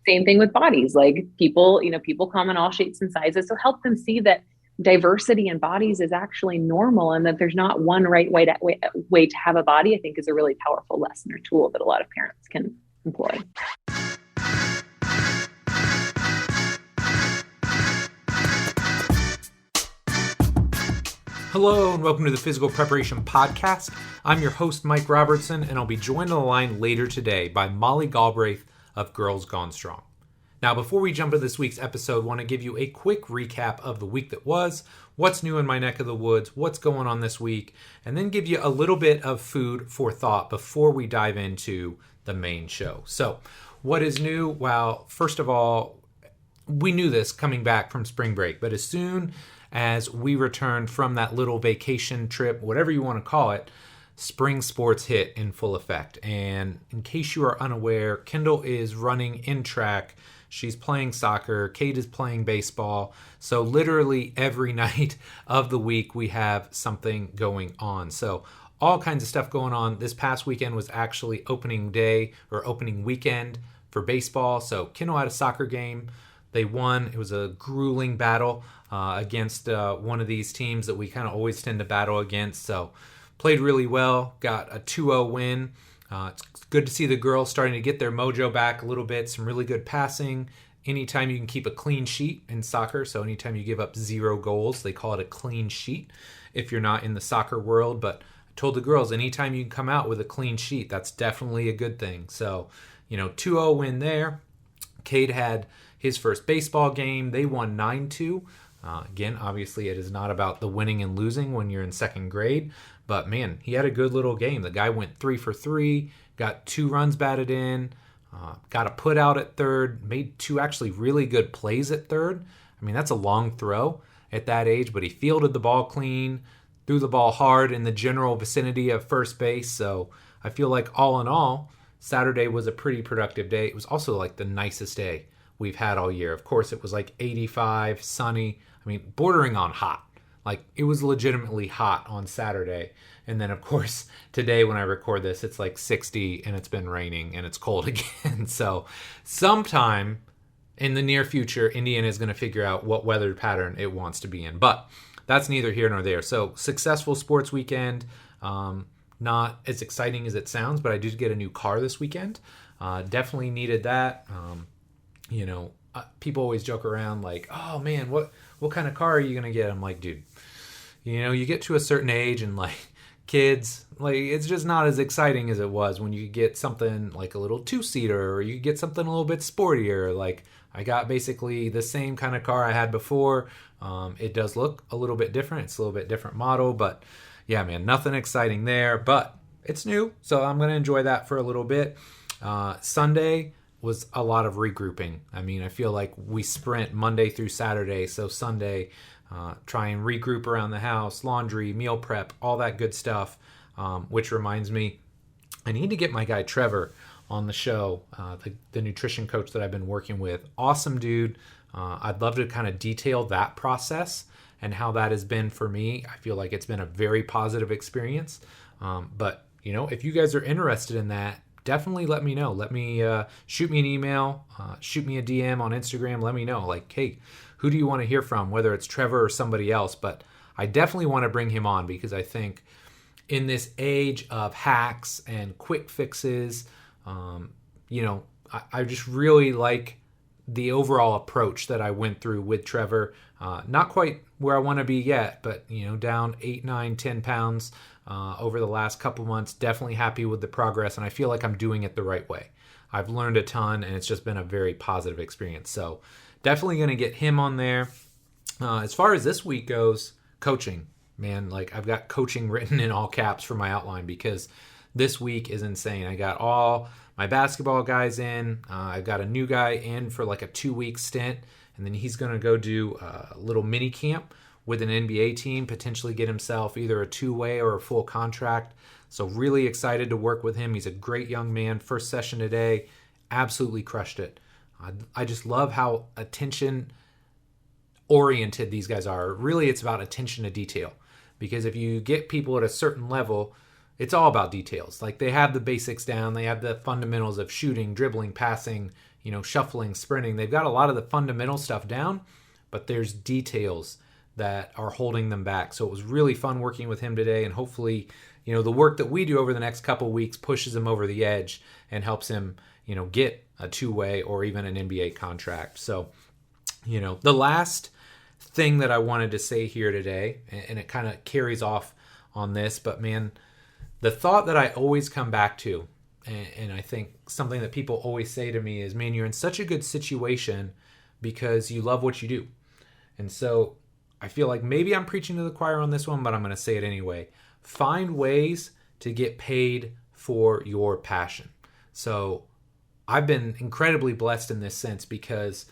Same thing with bodies. Like people, people come in all shapes and sizes. So help them see that diversity in bodies is actually normal and that there's not one right way to have a body, I think is a really powerful lesson or tool that a lot of parents can employ. Hello and welcome to the Physical Preparation Podcast. I'm your host, Mike Robertson, and I'll be joined on the line later today by Molly Galbraith of Girls Gone Strong. Now, before we jump into this week's episode, I want to give you a quick recap of the week that was, what's new in my neck of the woods, what's going on this week, and then give you a little bit of food for thought before we dive into the main show. So, what is new? Well, first of all, we knew this coming back from spring break, but as soon as we returned from that little vacation trip, whatever you want to call it, spring sports hit in full effect. And in case you are unaware, Kendall is running in track. She's playing soccer. Kate is playing baseball. So literally every night of the week, we have something going on. So all kinds of stuff going on. This past weekend was actually opening day or opening weekend for baseball. So Kendall had a soccer game. They won. It was a grueling battle against one of these teams that we kind of always tend to battle against. So played really well, got a 2-0 win. It's good to see the girls starting to get their mojo back a little bit, some really good passing. Anytime you can keep a clean sheet in soccer, so anytime you give up 0 goals, they call it a clean sheet if you're not in the soccer world. But I told the girls, anytime you can come out with a clean sheet, that's definitely a good thing. So, 2-0 win there. Cade had his first baseball game. They won 9-2. Again, obviously, it is not about the winning and losing when you're in second grade. But, man, he had a good little game. The guy went 3 for 3, got 2 runs batted in, got a put out at third, made 2 actually really good plays at third. I mean, that's a long throw at that age, but he fielded the ball clean, threw the ball hard in the general vicinity of first base. So I feel like all in all, Saturday was a pretty productive day. It was also like the nicest day we've had all year. Of course, it was like 85, sunny. I mean, bordering on hot. Like, it was legitimately hot on Saturday. And then, of course, today when I record this, it's like 60 and it's been raining and it's cold again. So sometime in the near future, Indiana is going to figure out what weather pattern it wants to be in. But that's neither here nor there. So successful sports weekend. Not as exciting as it sounds, but I did get a new car this weekend. Definitely needed that. People always joke around like, oh man, what kind of car are you going to get? I'm like, dude, you get to a certain age and like kids, like it's just not as exciting as it was when you get something like a little 2-seater or you get something a little bit sportier. Like I got basically the same kind of car I had before. It does look a little bit different. It's a little bit different model, but yeah, man, nothing exciting there, but it's new. So I'm going to enjoy that for a little bit. Sunday was a lot of regrouping. I mean, I feel like we sprint Monday through Saturday. So Sunday, try and regroup around the house, laundry, meal prep, all that good stuff. Which reminds me, I need to get my guy Trevor on the show, the nutrition coach that I've been working with. Awesome dude. I'd love to kind of detail that process and how that has been for me. I feel like it's been a very positive experience. But, if you guys are interested in that, definitely let me know. Let me shoot me an email, shoot me a DM on Instagram. Let me know, like, hey, who do you want to hear from, whether it's Trevor or somebody else. But I definitely want to bring him on because I think in this age of hacks and quick fixes, I just really like the overall approach that I went through with Trevor. Not quite where I want to be yet, but, down 8, 9, 10 pounds over the last couple months. Definitely happy with the progress, and I feel like I'm doing it the right way. I've learned a ton, and it's just been a very positive experience. So definitely going to get him on there. As far as this week goes, coaching. Man, like I've got coaching written in all caps for my outline because this week is insane. I got all my basketball guys in. I've got a new guy in for like a 2-week stint, and then he's going to go do a little mini camp with an NBA team, potentially get himself either a 2-way or a full contract. So really excited to work with him. He's a great young man. First session today, absolutely crushed it. I just love how attention oriented these guys are. Really, it's about attention to detail. Because if you get people at a certain level, it's all about details. Like they have the basics down. They have the fundamentals of shooting, dribbling, passing, shuffling, sprinting. They've got a lot of the fundamental stuff down, but there's details that are holding them back. So it was really fun working with him today, and hopefully, the work that we do over the next couple of weeks pushes him over the edge and helps him, get a two-way or even an NBA contract. So, the last thing that I wanted to say here today, and it kind of carries off on this, but man, the thought that I always come back to, and I think something that people always say to me is, man, you're in such a good situation because you love what you do. And so I feel like maybe I'm preaching to the choir on this one, but I'm going to say it anyway. Find ways to get paid for your passion. So I've been incredibly blessed in this sense because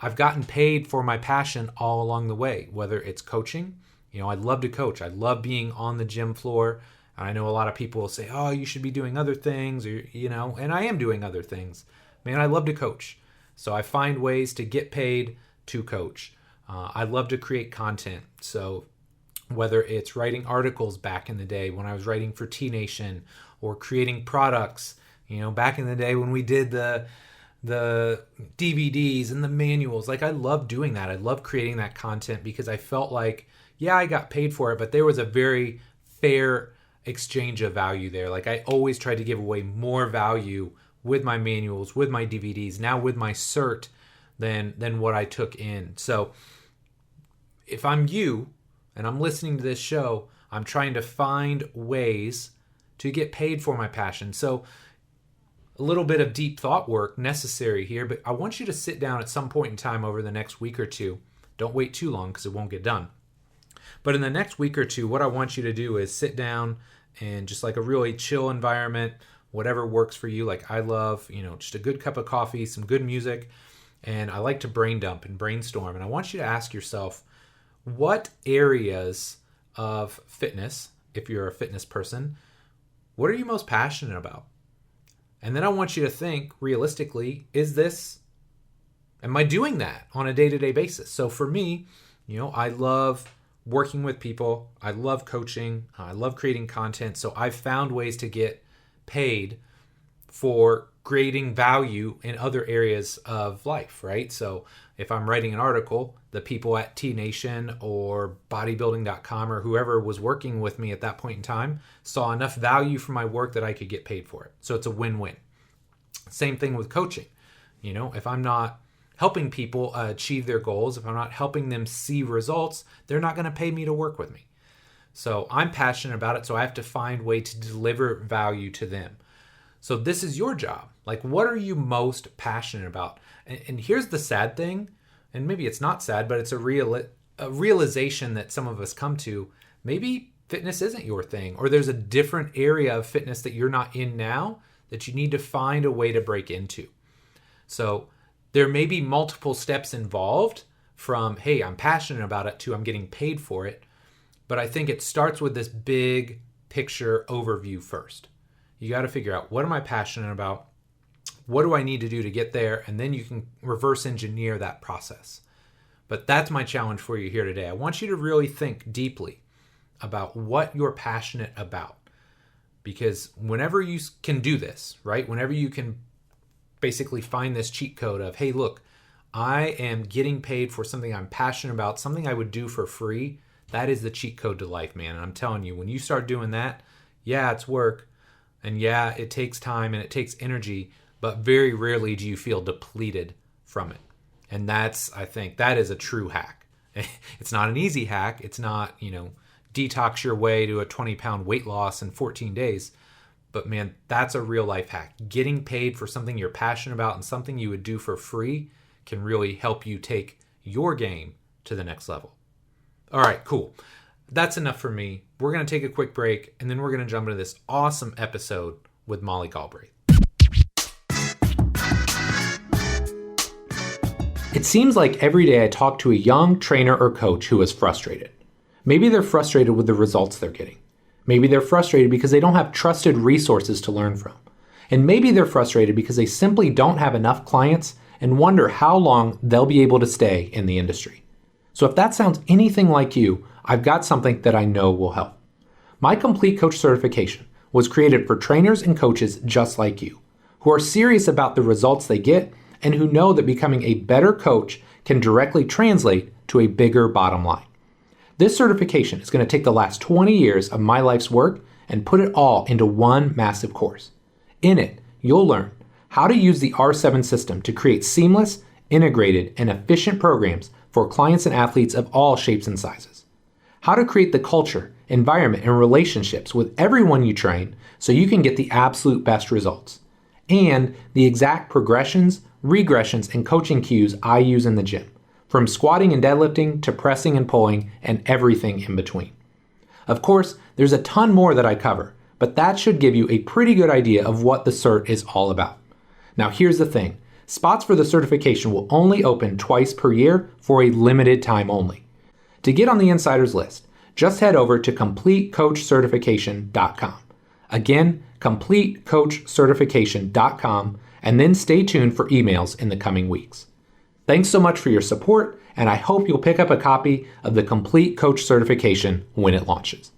I've gotten paid for my passion all along the way, whether it's coaching. I love to coach. I love being on the gym floor. And I know a lot of people will say, oh, you should be doing other things, or, and I am doing other things. Man, I love to coach. So I find ways to get paid to coach. I love to create content. So whether it's writing articles back in the day when I was writing for T Nation, or creating products, back in the day when we did the DVDs and the manuals, I love doing that. I love creating that content because I felt like, yeah, I got paid for it, but there was a very fair exchange of value there. I always tried to give away more value with my manuals, with my DVDs, now with my cert than what I took in. So if I'm you and I'm listening to this show, I'm trying to find ways to get paid for my passion. So a little bit of deep thought work necessary here, but I want you to sit down at some point in time over the next week or two. Don't wait too long because it won't get done. But in the next week or two, what I want you to do is sit down and just a really chill environment, whatever works for you. I love, just a good cup of coffee, some good music, and I like to brain dump and brainstorm. And I want you to ask yourself, what areas of fitness, if you're a fitness person, what are you most passionate about? And then I want you to think realistically, am I doing that on a day-to-day basis? So for me, I love working with people. I love coaching. I love creating content. So I've found ways to get paid for creating value in other areas of life, right? So if I'm writing an article, the people at T Nation or bodybuilding.com or whoever was working with me at that point in time saw enough value for my work that I could get paid for it. So it's a win-win. Same thing with coaching. If I'm not helping people achieve their goals, if I'm not helping them see results, they're not going to pay me to work with me. So I'm passionate about it, so I have to find a way to deliver value to them. So this is your job. What are you most passionate about? And here's the sad thing, and maybe it's not sad, but it's a realization that some of us come to. Maybe fitness isn't your thing, or there's a different area of fitness that you're not in now that you need to find a way to break into. So there may be multiple steps involved from, hey, I'm passionate about it, to I'm getting paid for it. But I think it starts with this big picture overview first. You got to figure out, what am I passionate about? What do I need to do to get there? And then you can reverse engineer that process. But that's my challenge for you here today. I want you to really think deeply about what you're passionate about. Because whenever you can do this, right? Whenever you can basically find this cheat code of, hey, look, I am getting paid for something I'm passionate about, something I would do for free. That is the cheat code to life, man. And I'm telling you, when you start doing that, yeah, it's work. And yeah, it takes time and it takes energy, but very rarely do you feel depleted from it. And I think that is a true hack. It's not an easy hack. It's not, detox your way to a 20-pound weight loss in 14 days. But man, that's a real life hack. Getting paid for something you're passionate about and something you would do for free can really help you take your game to the next level. All right, cool. That's enough for me. We're going to take a quick break, and then we're going to jump into this awesome episode with Molly Galbraith. It seems like every day I talk to a young trainer or coach who is frustrated. Maybe they're frustrated with the results they're getting. Maybe they're frustrated because they don't have trusted resources to learn from. And maybe they're frustrated because they simply don't have enough clients and wonder how long they'll be able to stay in the industry. So if that sounds anything like you, I've got something that I know will help. My Complete Coach certification was created for trainers and coaches just like you, who are serious about the results they get and who know that becoming a better coach can directly translate to a bigger bottom line. This certification is going to take the last 20 years of my life's work and put it all into one massive course. In it, you'll learn how to use the R7 system to create seamless, integrated, and efficient programs for clients and athletes of all shapes and sizes. How to create the culture, environment, and relationships with everyone you train so you can get the absolute best results. And the exact progressions, regressions, and coaching cues I use in the gym, from squatting and deadlifting to pressing and pulling and everything in between. Of course, there's a ton more that I cover, but that should give you a pretty good idea of what the cert is all about. Now here's the thing. Spots for the certification will only open twice per year for a limited time only. To get on the insiders list, just head over to CompleteCoachCertification.com. Again, CompleteCoachCertification.com, and then stay tuned for emails in the coming weeks. Thanks so much for your support, and I hope you'll pick up a copy of the Complete Coach Certification when it launches.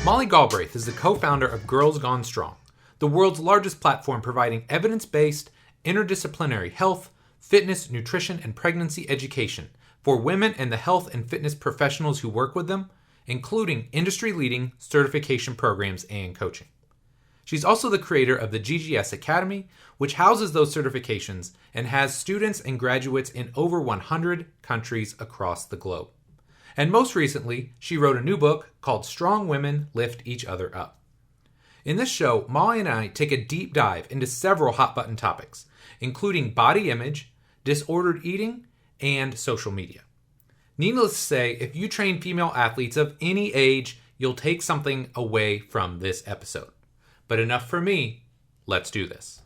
Molly Galbraith is the co-founder of Girls Gone Strong, the world's largest platform providing evidence-based, interdisciplinary health, fitness, nutrition, and pregnancy education for women and the health and fitness professionals who work with them, including industry-leading certification programs and coaching. She's also the creator of the GGS Academy, which houses those certifications and has students and graduates in over 100 countries across the globe. And most recently, she wrote a new book called Strong Women Lift Each Other Up. In this show, Molly and I take a deep dive into several hot-button topics, including body image, disordered eating, and social media. Needless to say, if you train female athletes of any age, you'll take something away from this episode. But enough for me, let's do this.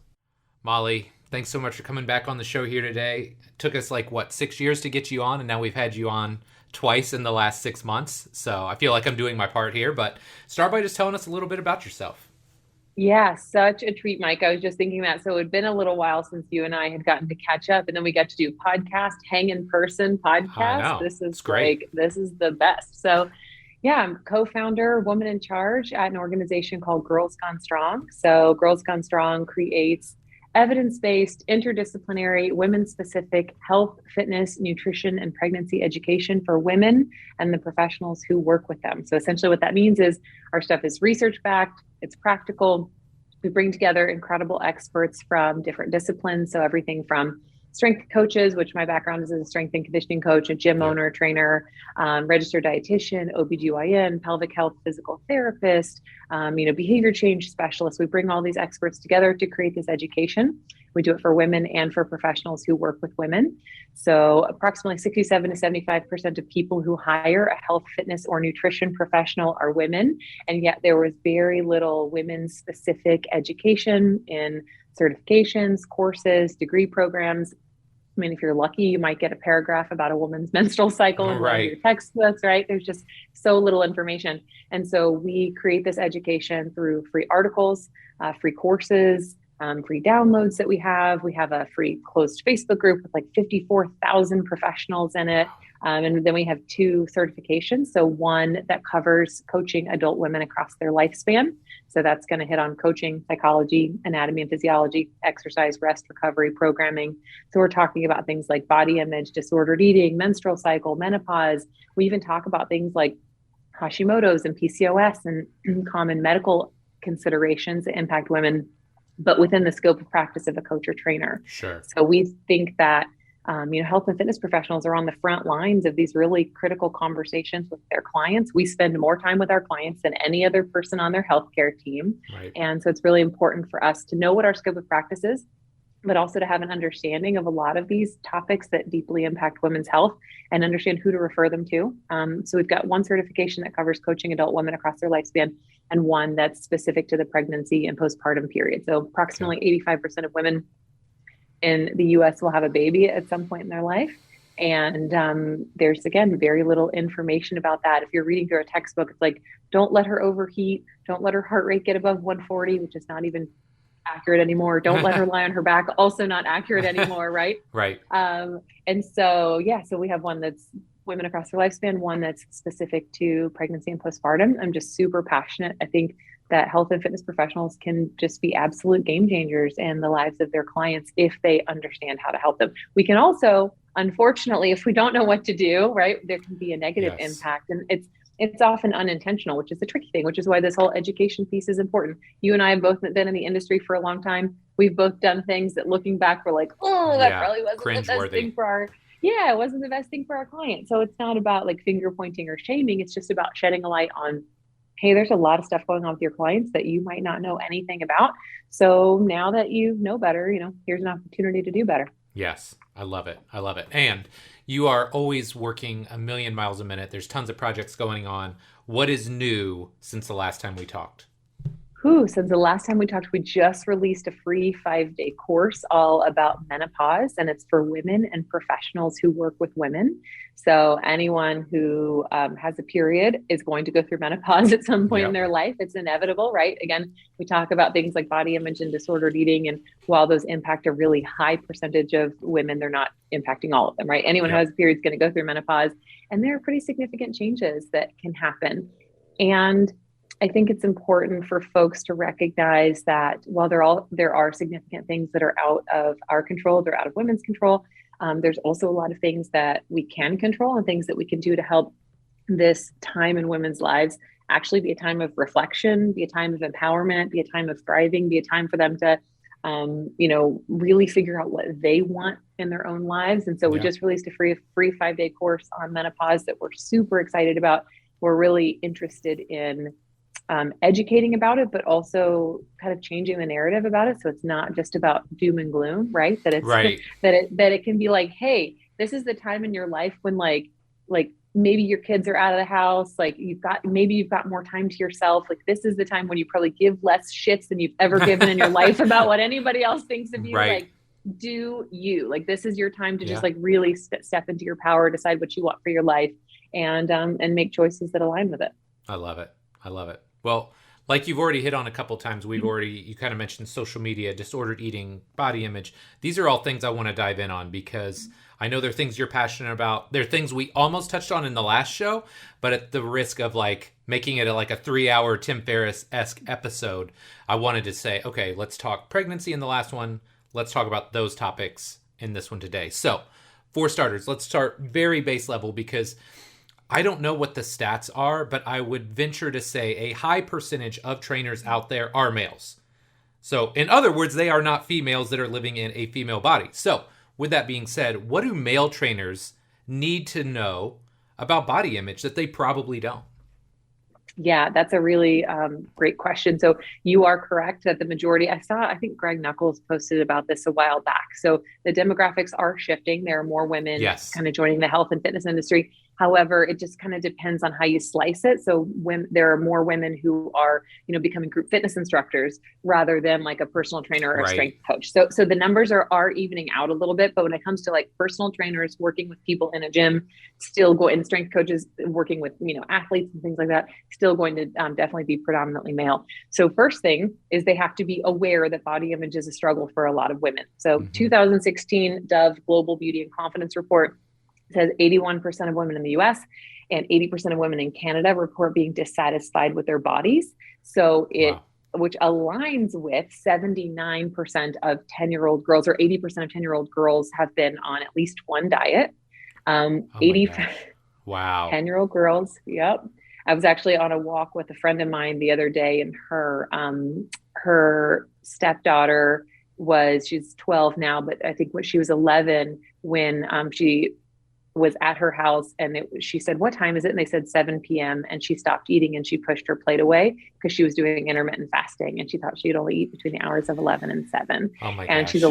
Molly, thanks so much for coming back on the show here today. It took us 6 years to get you on, and now we've had you on twice in the last 6 months. So I feel like I'm doing my part here, but start by just telling us a little bit about yourself. Yeah, such a treat, Mike. I was just thinking that. So it had been a little while since you and I had gotten to catch up, and then we got to do podcast, hang in person podcast. I know. This is great. this is the best. So yeah, I'm co-founder, woman in charge at an organization called Girls Gone Strong. So Girls Gone Strong creates evidence-based, interdisciplinary, women-specific health, fitness, nutrition, and pregnancy education for women and the professionals who work with them. So essentially what that means is our stuff is research-backed, it's practical. We bring together incredible experts from different disciplines. So everything from strength coaches, which my background is as a strength and conditioning coach, a gym owner, trainer, registered dietitian, OBGYN, pelvic health, physical therapist, behavior change specialist. We bring all these experts together to create this education. We do it for women and for professionals who work with women. So approximately 67 to 75% of people who hire a health, fitness, or nutrition professional are women. And yet there was very little women-specific education in certifications, courses, degree programs. I mean, if you're lucky, you might get a paragraph about a woman's menstrual cycle in one of your textbooks, right? There's just so little information. And so we create this education through free articles, free courses, free downloads that we have. We have a free closed Facebook group with 54,000 professionals in it. And then we have 2 certifications. So one that covers coaching adult women across their lifespan. So that's going to hit on coaching, psychology, anatomy and physiology, exercise, rest, recovery, programming. So we're talking about things like body image, disordered eating, menstrual cycle, menopause. We even talk about things like Hashimoto's and PCOS and common medical considerations that impact women, but within the scope of practice of a coach or trainer. Sure. So we think that health and fitness professionals are on the front lines of these really critical conversations with their clients. We spend more time with our clients than any other person on their healthcare team. Right. And so it's really important for us to know what our scope of practice is, but also to have an understanding of a lot of these topics that deeply impact women's health and understand who to refer them to. So we've got one certification that covers coaching adult women across their lifespan and one that's specific to the pregnancy and postpartum period. So approximately 85% of women in the US will have a baby at some point in their life. And there's, again, very little information about that. If you're reading through a textbook, it's don't let her overheat. Don't let her heart rate get above 140, which is not even accurate anymore. Don't let her lie on her back. Also not accurate anymore, right? Right. And so, so we have one that's women across their lifespan, one that's specific to pregnancy and postpartum. I'm just super passionate. I think that health and fitness professionals can just be absolute game changers in the lives of their clients if they understand how to help them. We can also, unfortunately, if we don't know what to do, right, there can be a negative impact, and it's often unintentional, which is the tricky thing, which is why this whole education piece is important. You and I have both been in the industry for a long time. We've both done things that looking back, we're like, oh, that probably wasn't the best thing for our, it wasn't the best thing for our client. So it's not about like finger pointing or shaming. It's just about shedding a light on, hey, there's a lot of stuff going on with your clients that you might not know anything about. So now that you know better, here's an opportunity to do better. Yes, I love it. I love it. And you are always working a million miles a minute. There's tons of projects going on. What is new since the last time we talked? Since the last time we talked, we just released a free 5-day course all about menopause, and it's for women and professionals who work with women. So anyone who has a period is going to go through menopause at some point in their life. It's inevitable, right? Again, we talk about things like body image and disordered eating, and while those impact a really high percentage of women, they're not impacting all of them, right? Anyone who has a period is going to go through menopause, and there are pretty significant changes that can happen. And I think it's important for folks to recognize that while there are significant things that are out of our control, they're out of women's control. There's also a lot of things that we can control and things that we can do to help this time in women's lives actually be a time of reflection, be a time of empowerment, be a time of thriving, be a time for them to, really figure out what they want in their own lives. And so we just released a free 5-day course on menopause that we're super excited about. We're really interested in educating about it, but also kind of changing the narrative about it. So it's not just about doom and gloom, right? That it's that it can be like, hey, this is the time in your life when like maybe your kids are out of the house, like you've got more time to yourself. Like this is the time when you probably give less shits than you've ever given in your life about what anybody else thinks of you. Like, do you, like, this is your time to just like really step into your power, decide what you want for your life, and make choices that align with it. I love it. I love it. Well, like you've already hit on a couple times, you kind of mentioned social media, disordered eating, body image. These are all things I want to dive in on because I know they're things you're passionate about. They're things we almost touched on in the last show, but at the risk of like making it like a 3-hour Tim Ferriss-esque episode, I wanted to say, okay, let's talk pregnancy in the last one. Let's talk about those topics in this one today. So for starters, let's start very base level because I don't know what the stats are, but I would venture to say a high percentage of trainers out there are males. So in other words, they are not females that are living in a female body. So with that being said, what do male trainers need to know about body image that they probably don't? Yeah, that's a really great question. So you are correct that the majority, I think Greg Nuckols posted about this a while back. So the demographics are shifting. There are more women kind of joining the health and fitness industry. However, it just kind of depends on how you slice it. So when there are more women who are, becoming group fitness instructors rather than like a personal trainer or a strength coach. So the numbers are evening out a little bit, but when it comes to like personal trainers working with people in a gym, still go and strength coaches working with, athletes and things like that, still going to definitely be predominantly male. So first thing is they have to be aware that body image is a struggle for a lot of women. So 2016 Dove Global Beauty and Confidence Report says 81% of women in the US and 80% of women in Canada report being dissatisfied with their bodies. So which aligns with 79% of 10-year-old girls, or 80% of 10-year-old girls have been on at least one diet. 10-year-old girls. Yep. I was actually on a walk with a friend of mine the other day, and her stepdaughter she's 12 now, but I think when she was 11 when she was at her house, and she said, "What time is it?" And they said 7 p.m. And she stopped eating and she pushed her plate away because she was doing intermittent fasting, and she thought she'd only eat between the hours of 11 and 7. Oh my and gosh. She's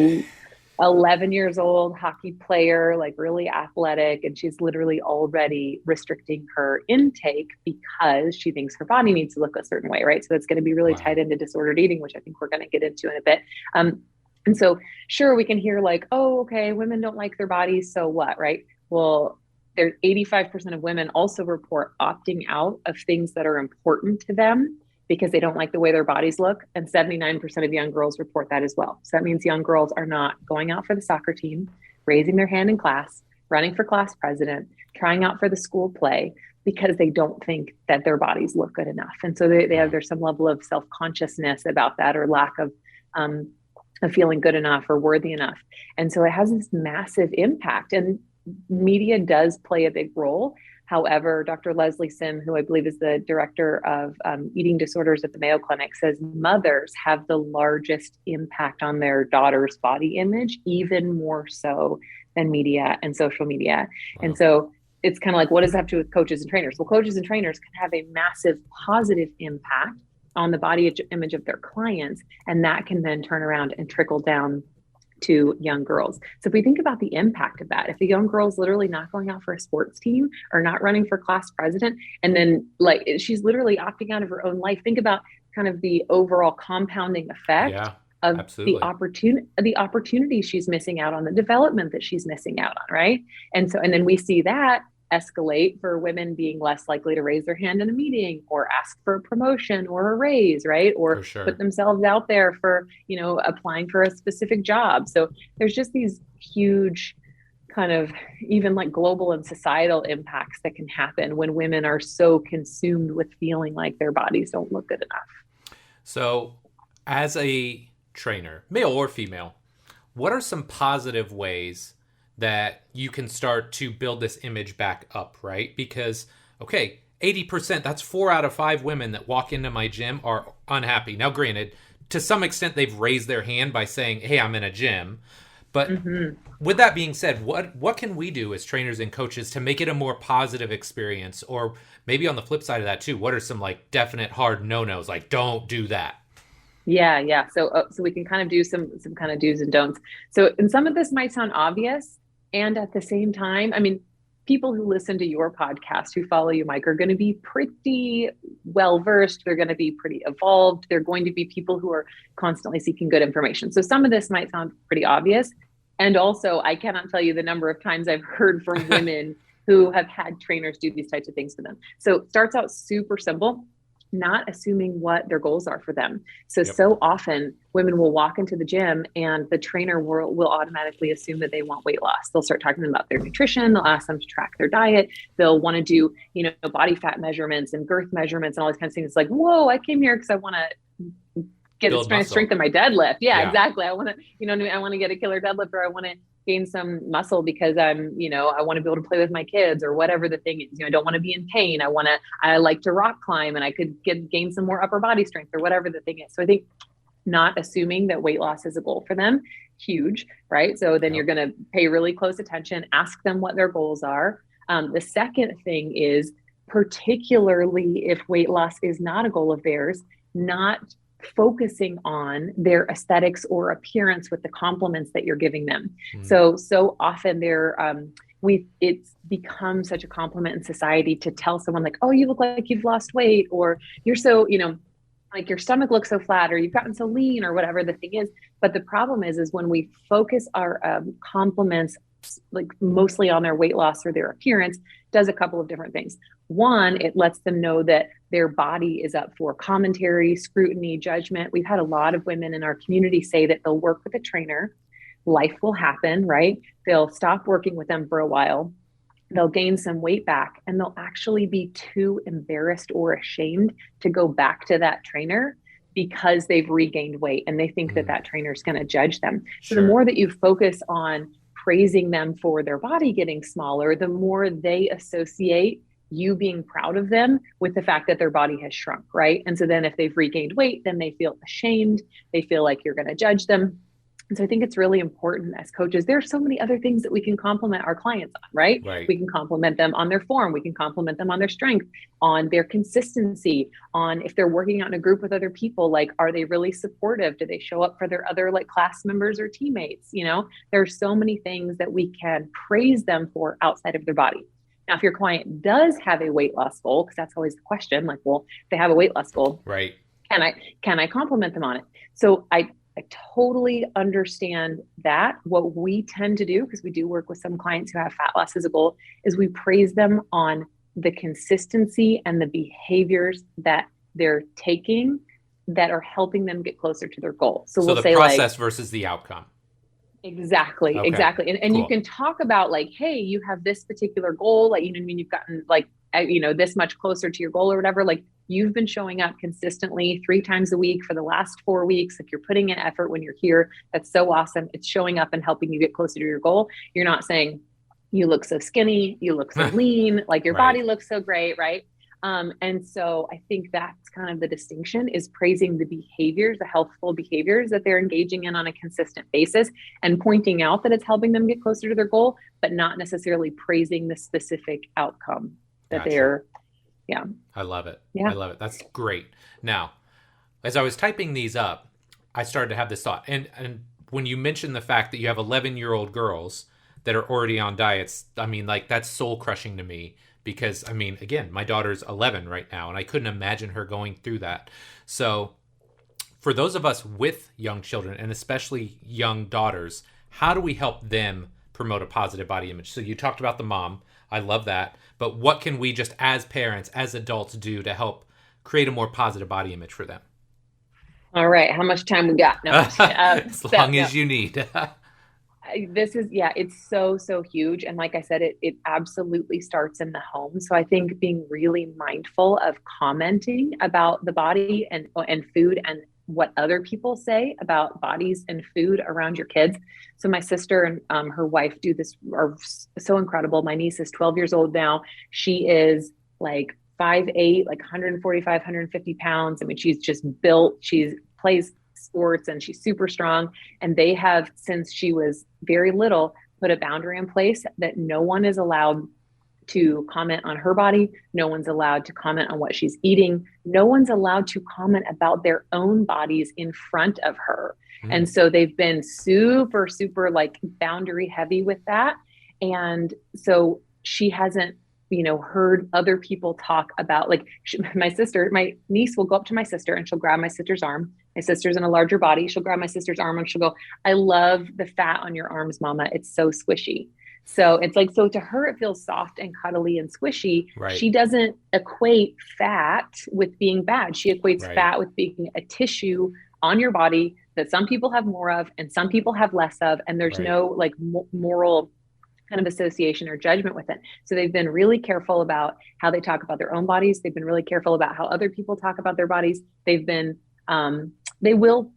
11 years old, hockey player, like really athletic. And she's literally already restricting her intake because she thinks her body needs to look a certain way. Right. So it's going to be really tied into disordered eating, which I think we're going to get into in a bit. And so sure, we can hear like, oh, okay, women don't like their bodies. So what? Right. Well, there's 85% of women also report opting out of things that are important to them because they don't like the way their bodies look. And 79% of young girls report that as well. So that means young girls are not going out for the soccer team, raising their hand in class, running for class president, trying out for the school play. because they don't think that their bodies look good enough. And so there's some level of self-consciousness about that, or lack of feeling good enough or worthy enough. And so it has this massive impact, and media does play a big role. However, Dr. Leslie Sim, who I believe is the director of eating disorders at the Mayo Clinic, says mothers have the largest impact on their daughter's body image, even more so than media and social media. Wow. And so it's kind of like, what does that have to do with coaches and trainers? Well, coaches and trainers can have a massive positive impact on the body image of their clients, and that can then turn around and trickle down to young girls. So if we think about the impact of that, if a young girl's literally not going out for a sports team or not running for class president, and then like she's literally opting out of her own life, think about kind of the overall compounding effect of the opportunity she's missing out on, the development that she's missing out on, right? And then we see that escalate for women being less likely to raise their hand in a meeting or ask for a promotion or a raise, right? Or put themselves out there for, applying for a specific job. So there's just these huge kind of even like global and societal impacts that can happen when women are so consumed with feeling like their bodies don't look good enough. So as a trainer, male or female, what are some positive ways that you can start to build this image back up, right? Because, 80%, that's 4 out of 5 women that walk into my gym are unhappy. Now, granted, to some extent, they've raised their hand by saying, hey, I'm in a gym. But with that being said, what can we do as trainers and coaches to make it a more positive experience? Or maybe on the flip side of that too, what are some like definite hard no-nos, like don't do that? Yeah. So we can kind of do some kind of do's and don'ts. So, and some of this might sound obvious, and at the same time, I mean, people who listen to your podcast, who follow you, Mike, are going to be pretty well-versed. They're going to be pretty evolved. They're going to be people who are constantly seeking good information. So some of this might sound pretty obvious. And also, I cannot tell you the number of times I've heard from women who have had trainers do these types of things to them. So it starts out super simple, not assuming what their goals are for them. So often women will walk into the gym and the trainer will automatically assume that they want weight loss. They'll start talking about their nutrition. They'll ask them to track their diet. They'll want to do, body fat measurements and girth measurements and all these kinds of things. It's like, whoa, I came here because I want to get strengthen my deadlift. Yeah, exactly. I want to, I want to get a killer deadlift, or I want to gain some muscle because I want to be able to play with my kids, or whatever the thing is. I don't want to be in pain. I like to rock climb, and I could gain some more upper body strength, or whatever the thing is. So I think not assuming that weight loss is a goal for them, huge, right? So then you're going to pay really close attention, ask them what their goals are. The second thing is, particularly if weight loss is not a goal of theirs, not focusing on their aesthetics or appearance with the compliments that you're giving them. So often it's become such a compliment in society to tell someone like, oh, you look like you've lost weight, or you're so, like your stomach looks so flat, or you've gotten so lean, or whatever the thing is. But the problem is when we focus our compliments like mostly on their weight loss or their appearance, does a couple of different things. One, it lets them know that their body is up for commentary, scrutiny, judgment. We've had a lot of women in our community say that they'll work with a trainer, life will happen, right? They'll stop working with them for a while, they'll gain some weight back, and they'll actually be too embarrassed or ashamed to go back to that trainer because they've regained weight and they think that trainer is going to judge them. So the more that you focus on praising them for their body getting smaller, the more they associate you being proud of them with the fact that their body has shrunk, right? And so then if they've regained weight, then they feel ashamed. They feel like you're going to judge them. And so I think it's really important as coaches. There are so many other things that we can compliment our clients on, right? We can compliment them on their form. We can compliment them on their strength, on their consistency, on if they're working out in a group with other people, like, are they really supportive? Do they show up for their other like class members or teammates? There are so many things that we can praise them for outside of their body. Now, if your client does have a weight loss goal, because that's always the question, like, well, if they have a weight loss goal, right? Can I compliment them on it? So I totally understand that. What we tend to do, because we do work with some clients who have fat loss as a goal, is we praise them on the consistency and the behaviors that they're taking that are helping them get closer to their goal. So we'll the say process versus the outcome. Exactly. And cool. You can talk about like, hey, you have this particular goal, like, you've gotten like this much closer to your goal or whatever. Like, you've been showing up consistently 3 times a week for the last 4 weeks. Like, you're putting in effort when you're here. That's so awesome. It's showing up and helping you get closer to your goal. You're not saying you look so skinny, you look so lean, like your body looks so great. Right. And so I think that's kind of the distinction, is praising the behaviors, the healthful behaviors that they're engaging in on a consistent basis, and pointing out that it's helping them get closer to their goal, but not necessarily praising the specific outcome that they're. Yeah. I love it. Yeah. I love it. That's great. Now, as I was typing these up, I started to have this thought. And when you mentioned the fact that you have 11-year-old girls that are already on diets, I mean, like, that's soul crushing to me, because, I mean, again, my daughter's 11 right now, and I couldn't imagine her going through that. So for those of us with young children, and especially young daughters, how do we help them promote a positive body image? So you talked about the mom. I love that. But what can we just as parents, as adults, do to help create a more positive body image for them? All right. How much time we got? No, as long as you need. This is, it's so, so huge. And like I said, it absolutely starts in the home. So I think being really mindful of commenting about the body and food and what other people say about bodies and food around your kids. So my sister and her wife do this, are so incredible. My niece is 12 years old now. She is like 5'8", like 145, 150 pounds. I mean, she's just built. She plays sports and she's super strong. And they have, since she was very little, put a boundary in place that no one is allowed to comment on her body. No one's allowed to comment on what she's eating. No one's allowed to comment about their own bodies in front of her. And so they've been super, super like boundary heavy with that. And so she hasn't, heard other people talk about, like, my niece will go up to my sister and she'll grab my sister's arm. My sister's in a larger body. She'll grab my sister's arm and she'll go, "I love the fat on your arms, mama. It's so squishy." So it's like, so to her, it feels soft and cuddly and squishy. Right. She doesn't equate fat with being bad. She equates fat with being a tissue on your body that some people have more of and some people have less of. And there's no like moral kind of association or judgment with it. So they've been really careful about how they talk about their own bodies. They've been really careful about how other people talk about their bodies. They've been, they will,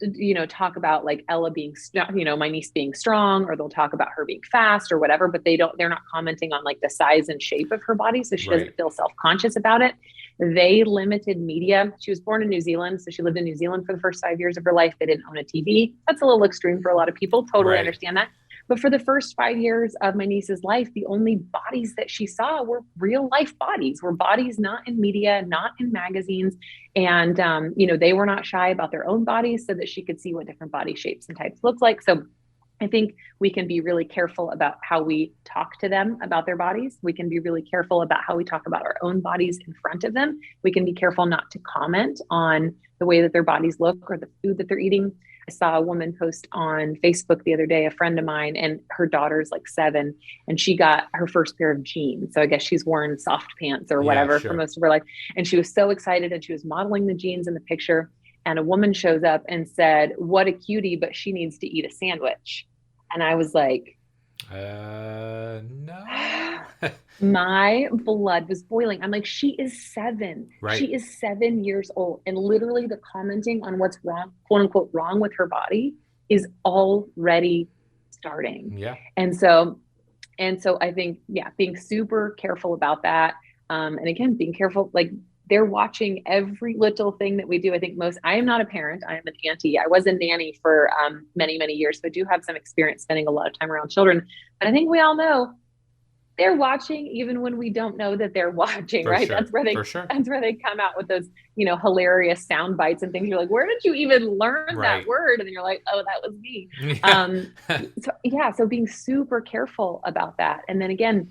talk about like Ella being, my niece being strong, or they'll talk about her being fast or whatever, but they're not commenting on like the size and shape of her body. So she doesn't feel self-conscious about it. They limited media. She was born in New Zealand. So she lived in New Zealand for the first 5 years of her life. They didn't own a TV. That's a little extreme for a lot of people. Totally understand that. But for the first 5 years of my niece's life, the only bodies that she saw were real life bodies, were bodies not in media, not in magazines. And, they were not shy about their own bodies so that she could see what different body shapes and types look like. So I think we can be really careful about how we talk to them about their bodies. We can be really careful about how we talk about our own bodies in front of them. We can be careful not to comment on the way that their bodies look or the food that they're eating. I saw a woman post on Facebook the other day, a friend of mine, and her daughter's like 7, and she got her first pair of jeans. So I guess she's worn soft pants or whatever for most of her life. And she was so excited, and she was modeling the jeans in the picture. And a woman shows up and said, "What a cutie, but she needs to eat a sandwich." And I was like, no. My blood was boiling. I'm like, she is 7. Right. She is 7 years old. And literally the commenting on what's wrong, quote unquote, wrong with her body is already starting. Yeah. And so I think, being super careful about that. And again, being careful, like they're watching every little thing that we do. I am not a parent. I am an auntie. I was a nanny for many, many years. So I do have some experience spending a lot of time around children. But I think we all know they're watching even when we don't know that they're watching, right? Sure. That's where they come out with those, hilarious sound bites and things. You're like, where did you even learn that word? And then you're like, oh, that was me. So being super careful about that. And then again,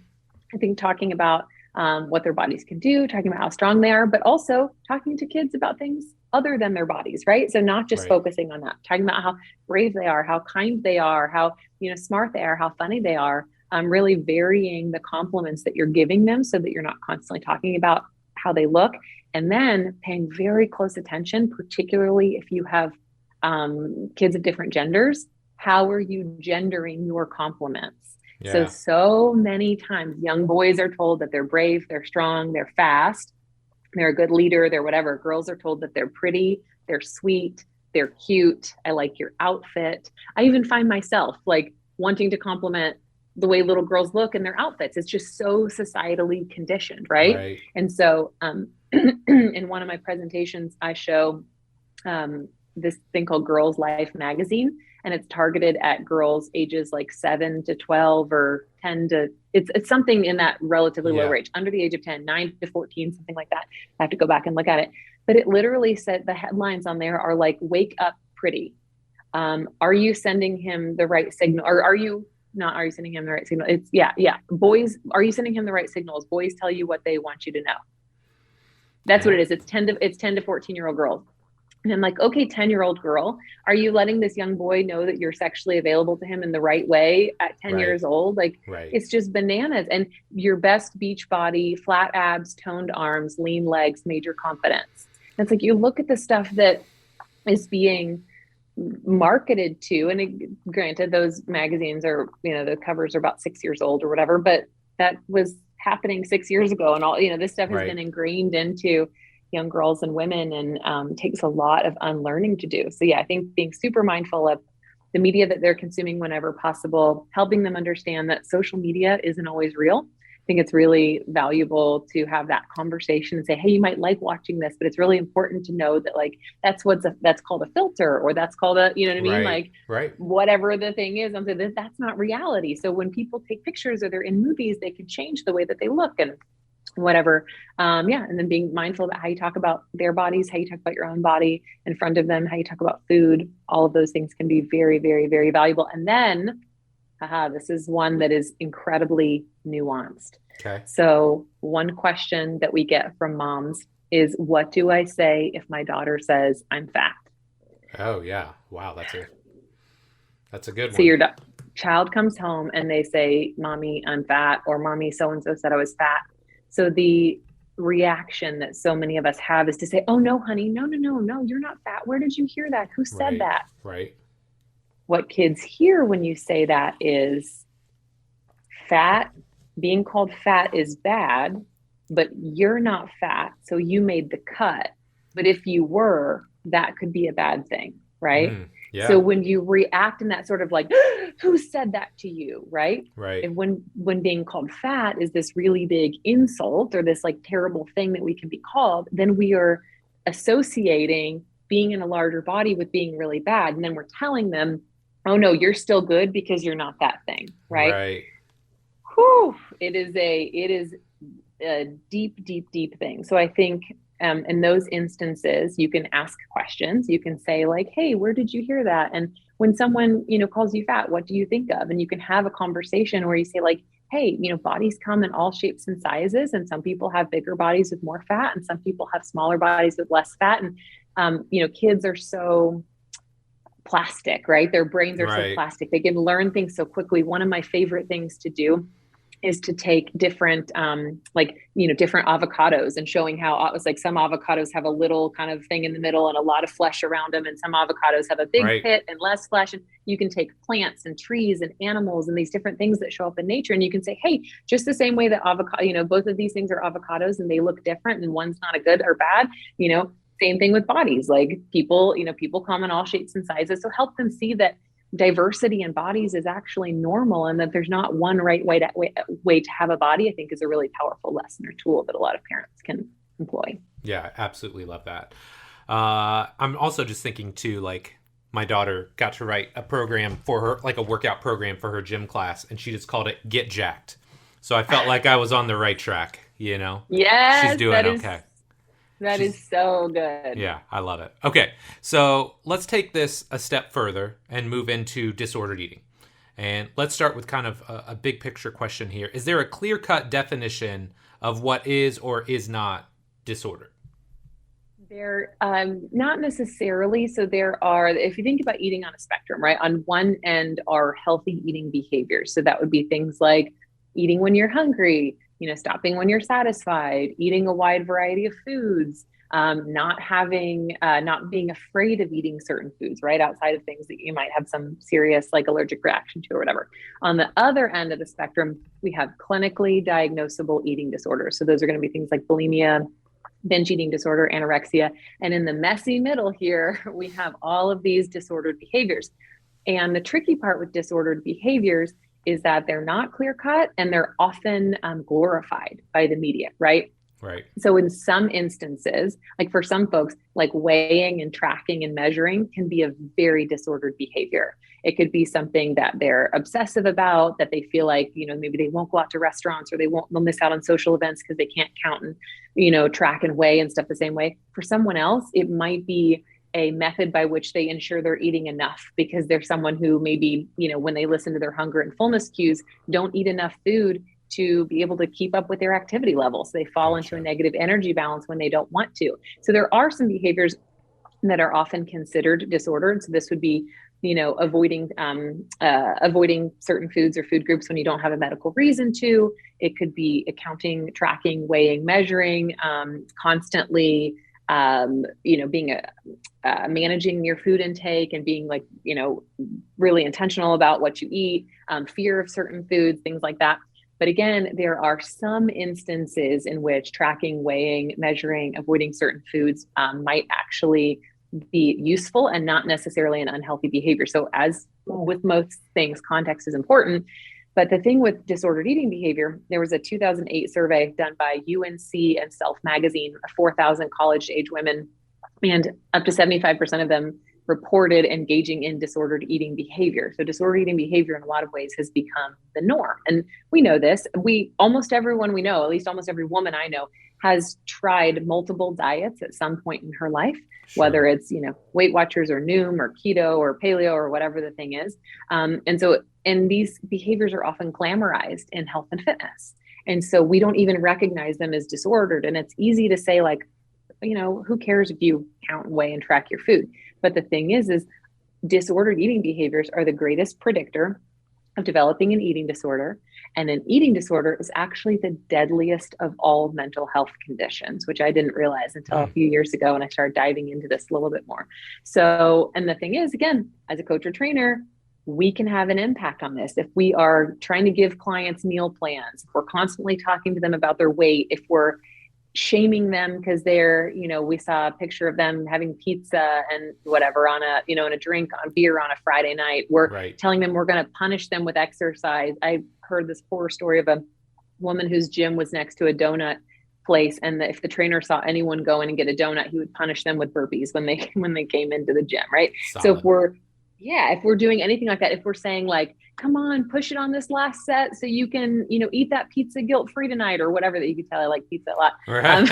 I think talking about what their bodies can do, talking about how strong they are, but also talking to kids about things other than their bodies, right? So not just focusing on that, talking about how brave they are, how kind they are, how, smart they are, how funny they are. Really varying the compliments that you're giving them so that you're not constantly talking about how they look, and then paying very close attention, particularly if you have kids of different genders, how are you gendering your compliments? Yeah. So many times young boys are told that they're brave, they're strong, they're fast, they're a good leader, they're whatever. Girls are told that they're pretty, they're sweet, they're cute. I like your outfit. I even find myself like wanting to compliment the way little girls look in their outfits. It's just so societally conditioned, right? Right. And so in one of my presentations, I show this thing called Girls Life magazine, and it's targeted at girls ages like 7 to 12 or 10 to it's something in that relatively low range, under the age of 10, 9 to 14, something like that. I have to go back and look at it, but it literally said, the headlines on there are like, wake up pretty. Are you sending him the right signal, or are you sending him the right signal? It's boys, are you sending him the right signals? Boys tell you what they want you to know. That's what it is. It's 10 to 14-year-old girls. And I'm like, okay, 10-year-old girl, are you letting this young boy know that you're sexually available to him in the right way at 10 years old? Like, it's just bananas. And your best beach body, flat abs, toned arms, lean legs, major confidence. And it's like, you look at the stuff that is being marketed to, and granted, those magazines are, the covers are about 6 years old or whatever, but that was happening 6 years ago. And all, this stuff has been ingrained into young girls and women, and takes a lot of unlearning to do. So I think being super mindful of the media that they're consuming whenever possible, helping them understand that social media isn't always real. I think it's really valuable to have that conversation and say, hey, you might like watching this, but it's really important to know that like, that's called a filter, or that's called a, like whatever the thing is. I'm saying that's not reality. So when people take pictures or they're in movies, they can change the way that they look and whatever. And then being mindful about how you talk about their bodies, how you talk about your own body in front of them, how you talk about food, all of those things can be very, very, very valuable. And then, this is one that is incredibly nuanced. Okay. So one question that we get from moms is, what do I say if my daughter says I'm fat? Oh yeah. Wow. That's a good one. So your child comes home and they say, mommy, I'm fat, or mommy, so-and-so said I was fat. So the reaction that so many of us have is to say, oh no, honey, no, you're not fat. Where did you hear that? Who said that? Right. What kids hear when you say that is fat, being called fat is bad, but you're not fat. So you made the cut. But if you were, that could be a bad thing. Right. Yeah. So when you react in that sort of like, who said that to you? Right. And when being called fat is this really big insult or this like terrible thing that we can be called, then we are associating being in a larger body with being really bad. And then we're telling them, oh no, you're still good because you're not that thing. Right. Whew, it is a deep, deep, deep thing. So I think in those instances, you can ask questions. You can say like, hey, where did you hear that? And when someone, calls you fat, what do you think of? And you can have a conversation where you say like, hey, bodies come in all shapes and sizes. And some people have bigger bodies with more fat, and some people have smaller bodies with less fat. And, kids are so plastic, right? Their brains are so plastic. They can learn things so quickly. One of my favorite things to do is to take different, different avocados and showing how it's like some avocados have a little kind of thing in the middle and a lot of flesh around them. And some avocados have a big pit and less flesh. And you can take plants and trees and animals and these different things that show up in nature. And you can say, hey, just the same way that avocado, both of these things are avocados and they look different and one's not a good or bad, same thing with bodies. Like people come in all shapes and sizes. So help them see that diversity in bodies is actually normal, and that there's not one right way to have a body, I think is a really powerful lesson or tool that a lot of parents can employ. Yeah, absolutely love that. I'm also just thinking too, like my daughter got to write a program for her, like a workout program for her gym class, and she just called it Get Jacked. So I felt like I was on the right track, Yes, she's doing okay. That is so good. Yeah, I love it. Okay, so let's take this a step further and move into disordered eating. And let's start with kind of a big picture question here. Is there a clear-cut definition of what is or is not disordered? There, not necessarily. So there are, if you think about eating on a spectrum, right? On one end are healthy eating behaviors. So that would be things like eating when you're hungry, stopping when you're satisfied, eating a wide variety of foods, not being afraid of eating certain foods, right? Outside of things that you might have some serious like allergic reaction to or whatever. On the other end of the spectrum, we have clinically diagnosable eating disorders. So those are going to be things like bulimia, binge eating disorder, anorexia. And in the messy middle here, we have all of these disordered behaviors. And the tricky part with disordered behaviors is that they're not clear cut and they're often glorified by the media, right? Right. So in some instances, like for some folks, like weighing and tracking and measuring can be a very disordered behavior. It could be something that they're obsessive about, that they feel like, maybe they won't go out to restaurants or they'll miss out on social events because they can't count and, track and weigh and stuff the same way. For someone else, it might be a method by which they ensure they're eating enough because they're someone who maybe, when they listen to their hunger and fullness cues, don't eat enough food to be able to keep up with their activity levels. They fall into a negative energy balance when they don't want to. So there are some behaviors that are often considered disordered. So this would be, avoiding certain foods or food groups when you don't have a medical reason to. It could be accounting, tracking, weighing, measuring, constantly, being managing your food intake and being like, really intentional about what you eat, fear of certain foods, things like that. But again, there are some instances in which tracking, weighing, measuring, avoiding certain foods might actually be useful and not necessarily an unhealthy behavior. So as with most things, context is important. But the thing with disordered eating behavior, there was a 2008 survey done by UNC and Self Magazine, 4,000 college-age women, and up to 75% of them reported engaging in disordered eating behavior. So disordered eating behavior in a lot of ways has become the norm. And we know this. Almost everyone we know, at least almost every woman I know, has tried multiple diets at some point in her life, whether it's, Weight Watchers or Noom or keto or paleo or whatever the thing is. And these behaviors are often glamorized in health and fitness. And so we don't even recognize them as disordered. And it's easy to say like, who cares if you count, weigh, and track your food? But the thing is disordered eating behaviors are the greatest predictor of developing an eating disorder. And an eating disorder is actually the deadliest of all mental health conditions, which I didn't realize until a few years ago when I started diving into this a little bit more. So, and the thing is, again, as a coach or trainer, we can have an impact on this. If we are trying to give clients meal plans, if we're constantly talking to them about their weight, if we're shaming them because they're, we saw a picture of them having pizza and whatever on a, and a drink on beer on a Friday night. We're telling them we're going to punish them with exercise. I heard this horror story of a woman whose gym was next to a donut place. And if the trainer saw anyone go in and get a donut, he would punish them with burpees when they came into the gym. Right. Solid. So if we're doing anything like that, if we're saying like, come on, push it on this last set so you can, eat that pizza guilt-free tonight or whatever, that you can tell I like pizza a lot. Right.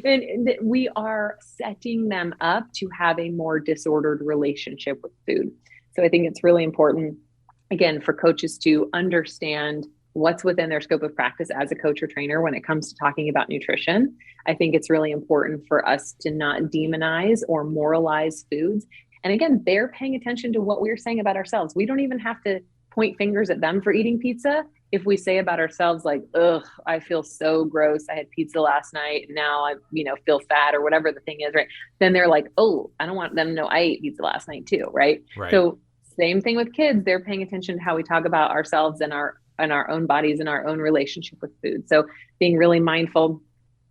And we are setting them up to have a more disordered relationship with food. So I think it's really important, again, for coaches to understand what's within their scope of practice as a coach or trainer when it comes to talking about nutrition. I think it's really important for us to not demonize or moralize foods. And again, they're paying attention to what we're saying about ourselves. We don't even have to point fingers at them for eating pizza. If we say about ourselves, like, ugh, I feel so gross. I had pizza last night. And now I, feel fat or whatever the thing is, right? Then they're like, oh, I don't want them to know I ate pizza last night too, right? So same thing with kids. They're paying attention to how we talk about ourselves and our own bodies and our own relationship with food. So being really mindful,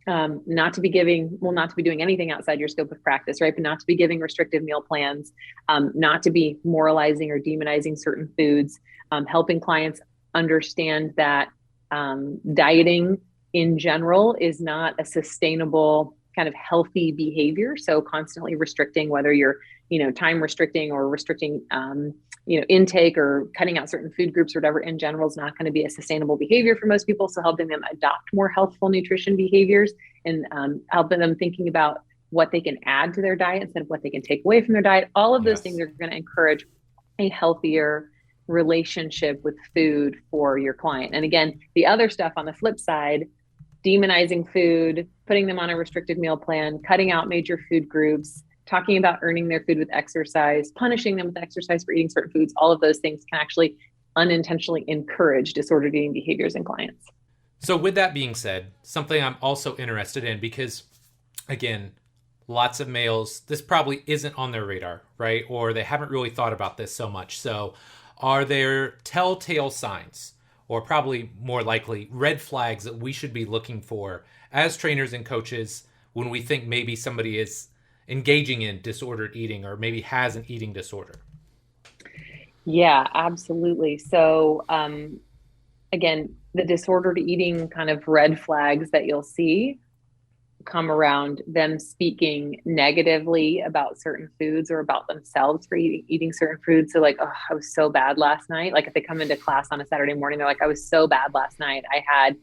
not to be doing anything outside your scope of practice, right? But not to be giving restrictive meal plans, not to be moralizing or demonizing certain foods, helping clients understand that dieting in general is not a sustainable kind of healthy behavior. So constantly restricting, whether you're, time restricting or restricting, intake or cutting out certain food groups or whatever in general is not going to be a sustainable behavior for most people. So helping them adopt more healthful nutrition behaviors and helping them thinking about what they can add to their diet instead of what they can take away from their diet. All of those things are going to encourage a healthier relationship with food for your client. And again, the other stuff on the flip side, demonizing food, putting them on a restricted meal plan, cutting out major food groups, talking about earning their food with exercise, punishing them with exercise for eating certain foods, all of those things can actually unintentionally encourage disordered eating behaviors in clients. So with that being said, something I'm also interested in, because again, lots of males, this probably isn't on their radar, right? Or they haven't really thought about this so much. So are there telltale signs, or probably more likely red flags, that we should be looking for as trainers and coaches when we think maybe somebody is engaging in disordered eating or maybe has an eating disorder? Yeah, absolutely. So, again, the disordered eating kind of red flags that you'll see come around them speaking negatively about certain foods or about themselves for eating certain foods. So like, oh, I was so bad last night. Like if they come into class on a Saturday morning, they're like, I was so bad last night. I had,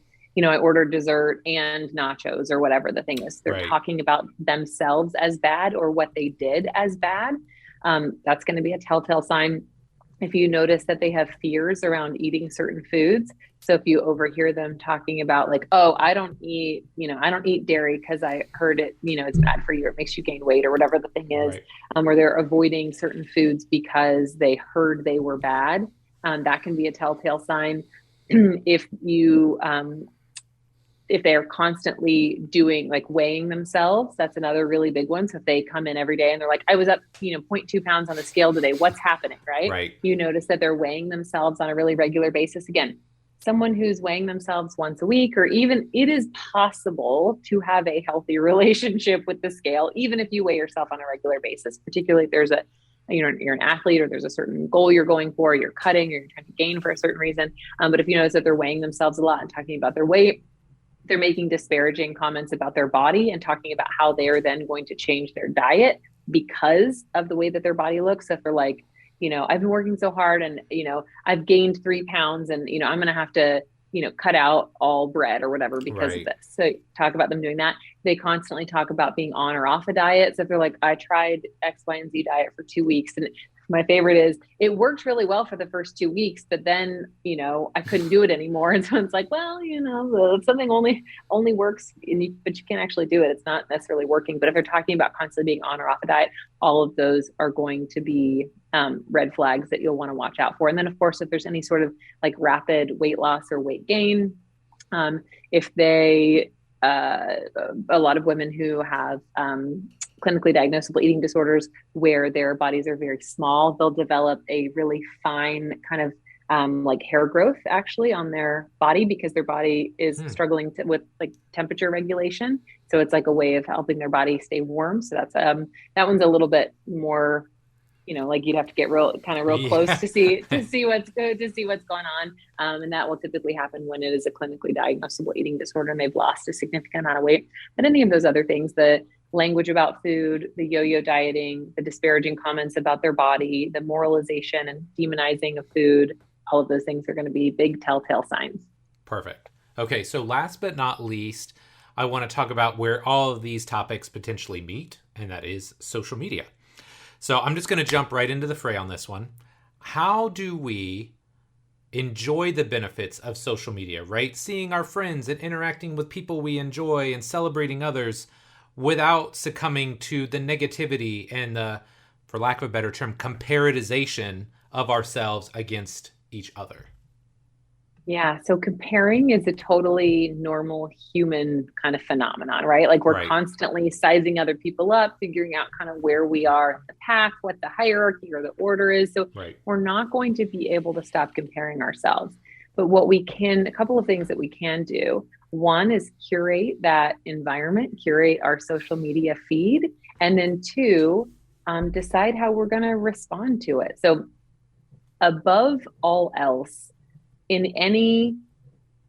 I ordered dessert and nachos or whatever the thing is. They're Right. talking about themselves as bad or what they did as bad. That's going to be a telltale sign. If you notice that they have fears around eating certain foods. So if you overhear them talking about like, oh, I don't eat dairy because I heard it, it's bad for you, or it makes you gain weight or whatever the thing is, Right. or they're avoiding certain foods because they heard they were bad. That can be a telltale sign. If they're constantly doing like weighing themselves, that's another really big one. So if they come in every day and they're like, I was up, 0.2 pounds on the scale today, what's happening? Right. Right. You notice that they're weighing themselves on a really regular basis. Again, someone who's weighing themselves once a week, or even it is possible to have a healthy relationship with the scale, even if you weigh yourself on a regular basis, particularly if there's you're an athlete or there's a certain goal you're going for, you're cutting, or you're trying to gain for a certain reason. But if you notice that they're weighing themselves a lot and talking about their weight, they're making disparaging comments about their body and talking about how they are then going to change their diet because of the way that their body looks. So if they're like, I've been working so hard and, I've gained 3 pounds and, I'm going to have to, cut out all bread or whatever because of this. So talk about them doing that. They constantly talk about being on or off a diet. So if they're like, I tried X, Y, and Z diet for 2 weeks, and my favorite is it worked really well for the first 2 weeks, but then, I couldn't do it anymore. And so it's like, well, if something only works, but you can't actually do it, it's not necessarily working. But if they're talking about constantly being on or off a diet, all of those are going to be red flags that you'll want to watch out for. And then of course, if there's any sort of like rapid weight loss or weight gain, if they, a lot of women who have, clinically diagnosable eating disorders where their bodies are very small, they'll develop a really fine kind of like hair growth actually on their body because their body is struggling with like temperature regulation. So it's like a way of helping their body stay warm. So that's that one's a little bit more, like you'd have to get real close to see what's going on. And that will typically happen when it is a clinically diagnosable eating disorder and they've lost a significant amount of weight. But any of those other things, the language about food, the yo-yo dieting, the disparaging comments about their body, the moralization and demonizing of food, all of those things are going to be big telltale signs. Perfect. Okay, so last but not least, I want to talk about where all of these topics potentially meet, and that is social media. So I'm just going to jump right into the fray on this one. How do we enjoy the benefits of social media, right? Seeing our friends and interacting with people we enjoy and celebrating others without succumbing to the negativity and the, for lack of a better term, comparitization of ourselves against each other. Yeah. So comparing is a totally normal human kind of phenomenon, right? Like we're constantly sizing other people up, figuring out kind of where we are in the pack, what the hierarchy or the order is. So we're not going to be able to stop comparing ourselves. But a couple of things that we can do. One is curate that environment, curate our social media feed. And then two, decide how we're going to respond to it. So above all else, in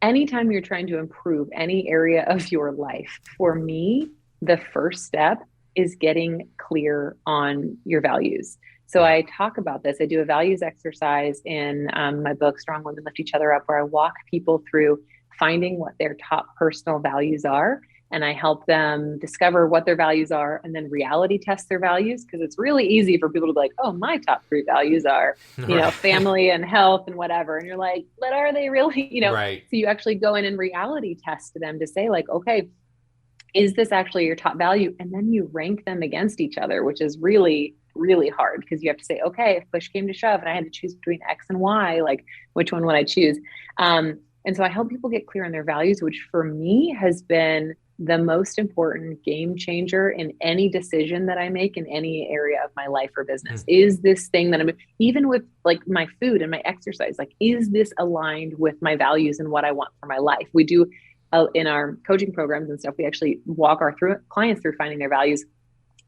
anytime you're trying to improve any area of your life, for me, the first step is getting clear on your values. So I talk about this. I do a values exercise in my book, Strong Women Lift Each Other Up, where I walk people through finding what their top personal values are. And I help them discover what their values are and then reality test their values. Because it's really easy for people to be like, oh, my top 3 values are, family and health and whatever. And you're like, but are they really, So you actually go in and reality test them to say like, okay, is this actually your top value? And then you rank them against each other, which is really, really hard because you have to say, okay, if push came to shove and I had to choose between X and Y, like which one would I choose? And so I help people get clear on their values, which for me has been the most important game changer in any decision that I make in any area of my life or business. Is this thing that I'm, even with like my food and my exercise, like, is this aligned with my values and what I want for my life? We do in our coaching programs and stuff, we actually walk our clients through finding their values,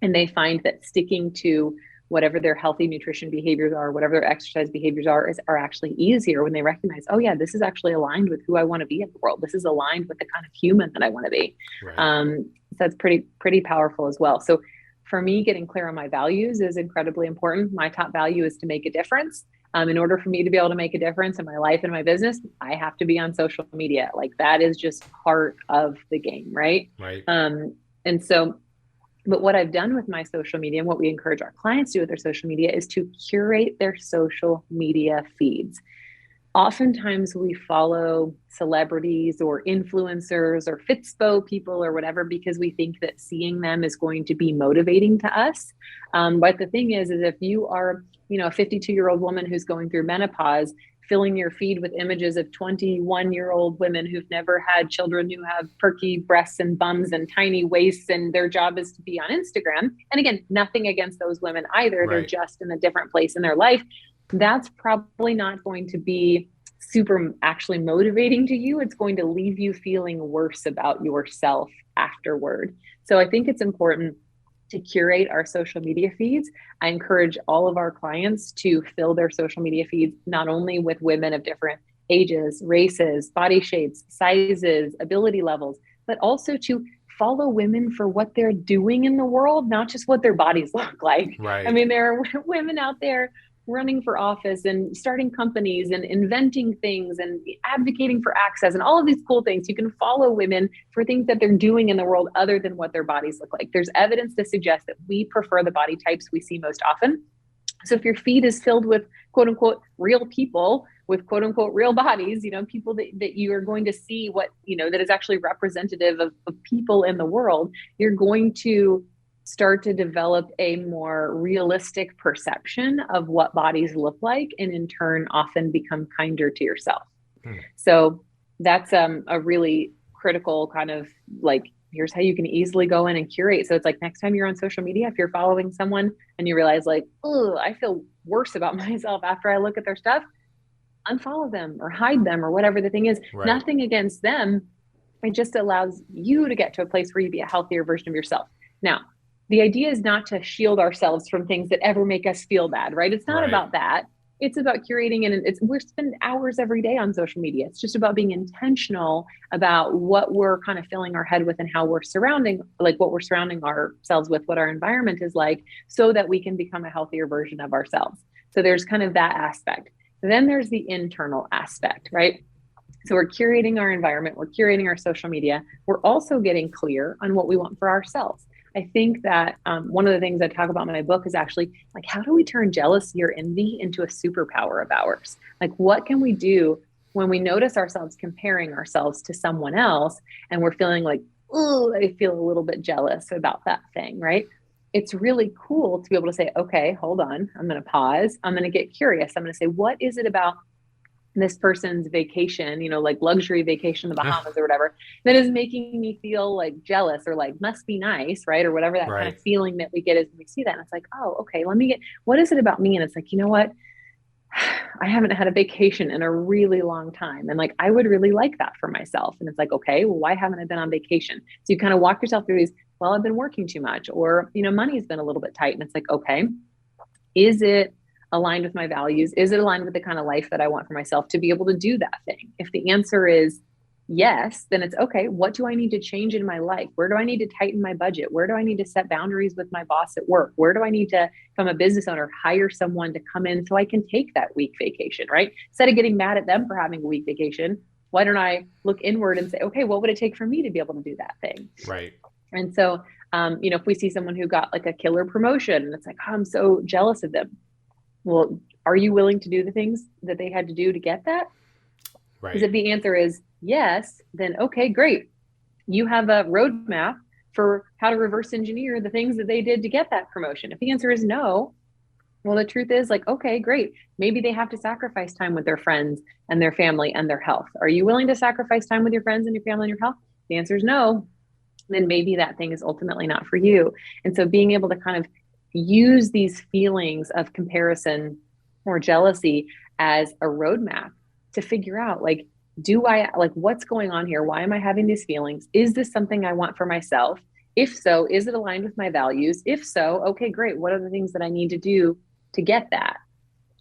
and they find that sticking to whatever their healthy nutrition behaviors are, whatever their exercise behaviors are actually easier when they recognize, oh yeah, this is actually aligned with who I want to be in the world. This is aligned with the kind of human that I want to be. Right. So that's pretty powerful as well. So for me, getting clear on my values is incredibly important. My top value is to make a difference. In order for me to be able to make a difference in my life and my business, I have to be on social media. Like, that is just part of the game, right? Right. But what I've done with my social media, and what we encourage our clients to do with their social media, is to curate their social media feeds. Oftentimes we follow celebrities or influencers or Fitspo people or whatever, because we think that seeing them is going to be motivating to us. But the thing is if you are, a 52-year-old woman who's going through menopause, filling your feed with images of 21-year-old women who've never had children, who have perky breasts and bums and tiny waists, and their job is to be on Instagram. And again, nothing against those women either. Right. They're just in a different place in their life. That's probably not going to be super actually motivating to you. It's going to leave you feeling worse about yourself afterward. So I think it's important to curate our social media feeds. I encourage all of our clients to fill their social media feeds not only with women of different ages, races, body shapes, sizes, ability levels, but also to follow women for what they're doing in the world, not just what their bodies look like. Right. I mean, there are women out there running for office and starting companies and inventing things and advocating for access and all of these cool things. You can follow women for things that they're doing in the world other than what their bodies look like. There's evidence to suggest that we prefer the body types we see most often. So if your feed is filled with quote unquote real people with quote unquote real bodies, people that you are going to see what, that is actually representative of people in the world, you're going to start to develop a more realistic perception of what bodies look like, and in turn often become kinder to yourself. So that's a really critical kind of like, here's how you can easily go in and curate. So it's like, next time you're on social media, if you're following someone and you realize like, oh, I feel worse about myself after I look at their stuff, unfollow them or hide them or whatever the thing is. Right. Nothing against them. It just allows you to get to a place where you be a healthier version of yourself. Now, the idea is not to shield ourselves from things that ever make us feel bad, right? It's not about that. It's about curating, and we're spending hours every day on social media. It's just about being intentional about what we're kind of filling our head with and how we're surrounding ourselves with, what our environment is like, so that we can become a healthier version of ourselves. So there's kind of that aspect. Then there's the internal aspect, right? So we're curating our environment, we're curating our social media. We're also getting clear on what we want for ourselves. I think that one of the things I talk about in my book is actually like, how do we turn jealousy or envy into a superpower of ours? Like, what can we do when we notice ourselves comparing ourselves to someone else and we're feeling like, oh, I feel a little bit jealous about that thing, right? It's really cool to be able to say, okay, hold on. I'm going to pause. I'm going to get curious. I'm going to say, what is it about this person's vacation, like luxury vacation in the Bahamas or whatever, that is making me feel like jealous or like must be nice, right? Or whatever that kind of feeling that we get as we see that. And it's like, oh, okay, what is it about me? And it's like, you know what? I haven't had a vacation in a really long time. And like, I would really like that for myself. And it's like, okay, well, why haven't I been on vacation? So you kind of walk yourself through these, well, I've been working too much, or, money's been a little bit tight. And it's like, okay, is it aligned with my values? Is it aligned with the kind of life that I want for myself to be able to do that thing? If the answer is yes, then it's okay. What do I need to change in my life? Where do I need to tighten my budget? Where do I need to set boundaries with my boss at work? Where do I need to, if I'm a business owner, hire someone to come in so I can take that week vacation, right? Instead of getting mad at them for having a week vacation, why don't I look inward and say, okay, what would it take for me to be able to do that thing? Right. And so, if we see someone who got like a killer promotion and it's like, oh, I'm so jealous of them. Well, are you willing to do the things that they had to do to get that? Right. Because if the answer is yes, then okay, great. You have a roadmap for how to reverse engineer the things that they did to get that promotion. If the answer is no, well, the truth is like, okay, great. Maybe they have to sacrifice time with their friends and their family and their health. Are you willing to sacrifice time with your friends and your family and your health? The answer is no. then maybe that thing is ultimately not for you. And so being able to kind of use these feelings of comparison or jealousy as a roadmap to figure out, like, do I, like, what's going on here? Why am I having these feelings? Is this something I want for myself? If so, is it aligned with my values? If so, okay, great. What are the things that I need to do to get that?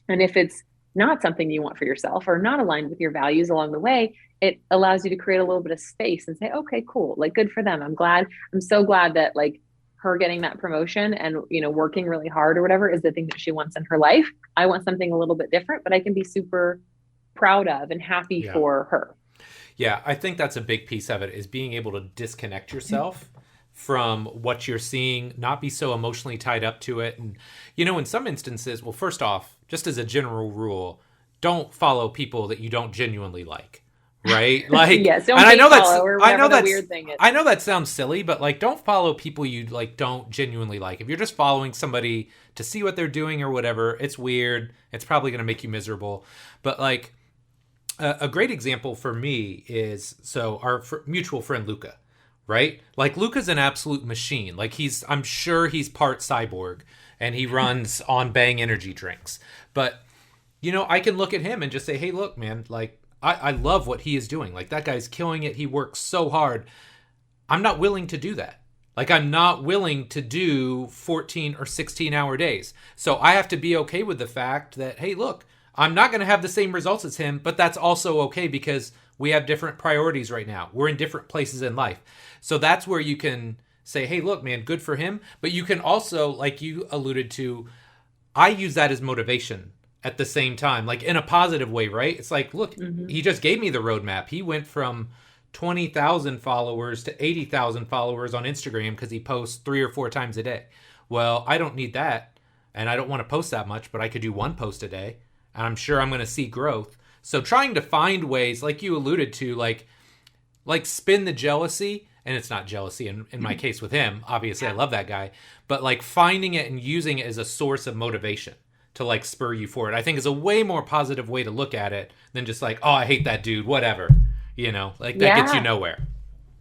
And if it's not something you want for yourself or not aligned with your values along the way, it allows you to create a little bit of space and say, okay, cool. Like, good for them. I'm so glad that, like, her getting that promotion and, working really hard or whatever is the thing that she wants in her life. I want something a little bit different, but I can be super proud of and happy for her. Yeah, I think that's a big piece of it, is being able to disconnect yourself from what you're seeing, not be so emotionally tied up to it. And, in some instances, well, first off, just as a general rule, don't follow people that you don't genuinely like. Right? Like, yes, don't and I know that's weird thing is. I know that sounds silly, but, like, don't follow people you, like, don't genuinely like. If you're just following somebody to see what they're doing or whatever, it's weird. It's probably going to make you miserable. But, like, a great example for me is, so our mutual friend Luca, right? Like, Luca's an absolute machine. Like, I'm sure he's part cyborg, and he runs on Bang energy drinks. But, I can look at him and just say, hey, look, man, like, I love what he is doing. Like, that guy's killing it. He works so hard. I'm not willing to do that. Like, I'm not willing to do 14 or 16-hour days. So I have to be okay with the fact that, hey, look, I'm not going to have the same results as him, but that's also okay because we have different priorities right now. We're in different places in life. So that's where you can say, hey, look, man, good for him. But you can also, like you alluded to, I use that as motivation at the same time, like, in a positive way, right? It's like, look, he just gave me the roadmap. He went from 20,000 followers to 80,000 followers on Instagram because he posts 3 or 4 times a day. Well, I don't need that, and I don't want to post that much, but I could do 1 post a day, and I'm sure I'm going to see growth. So trying to find ways, like you alluded to, like spin the jealousy, and it's not jealousy in my case with him. Obviously, I love that guy, but, like, finding it and using it as a source of motivation to, like, spur you forward, I think is a way more positive way to look at it than just like, oh, I hate that dude, whatever, like, that gets you nowhere.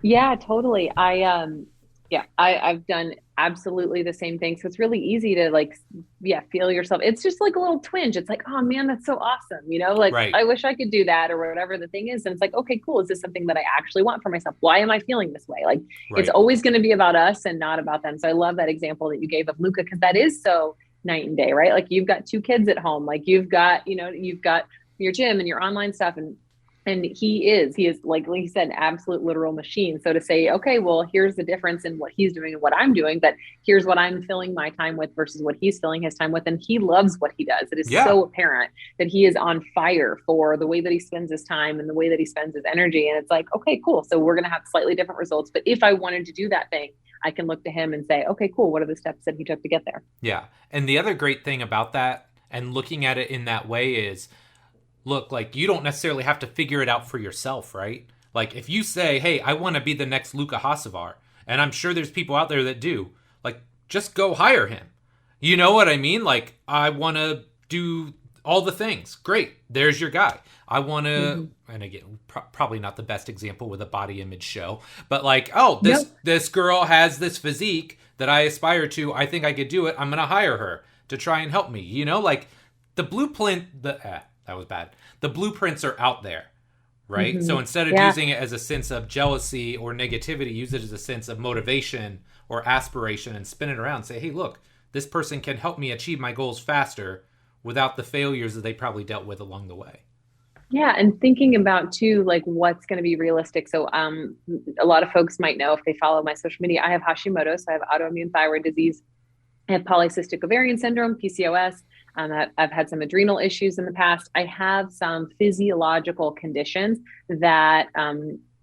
Yeah, totally. I've done absolutely the same thing. So it's really easy to, like, feel yourself. It's just like a little twinge. It's like, oh man, that's so awesome. Like, right. I wish I could do that or whatever the thing is. And it's like, okay, cool. Is this something that I actually want for myself? Why am I feeling this way? Like, right. It's always going to be about us and not about them. So I love that example that you gave of Luca, because that is so night and day, right? Like, you've got 2 kids at home, like, you've got your gym and your online stuff, and he is like you said, an absolute literal machine. So to say, okay, well, here's the difference in what he's doing and what I'm doing, but here's what I'm filling my time with versus what he's filling his time with, and he loves what he does. It is so apparent that he is on fire for the way that he spends his time and the way that he spends his energy. And it's like, okay, cool. So we're going to have slightly different results, but if I wanted to do that thing, I can look to him and say, okay, cool. What are the steps that he took to get there? Yeah. And the other great thing about that and looking at it in that way is, look, like, you don't necessarily have to figure it out for yourself, right? Like, if you say, hey, I want to be the next Luka Hasevar, and I'm sure there's people out there that do, like, just go hire him. You know what I mean? Like, I want to do all the things. Great. There's your guy. I want to, and again, probably not the best example with a body image show, but, like, oh, this girl has this physique that I aspire to. I think I could do it. I'm going to hire her to try and help me. Like, the blueprint, that was bad. The blueprints are out there, right? So instead of using it as a sense of jealousy or negativity, use it as a sense of motivation or aspiration and spin it around. Say, hey, look, this person can help me achieve my goals faster without the failures that they probably dealt with along the way. Yeah. And thinking about too, like, what's going to be realistic. So a lot of folks might know if they follow my social media, I have Hashimoto's, so I have autoimmune thyroid disease. I have polycystic ovarian syndrome, PCOS. I've had some adrenal issues in the past. I have some physiological conditions that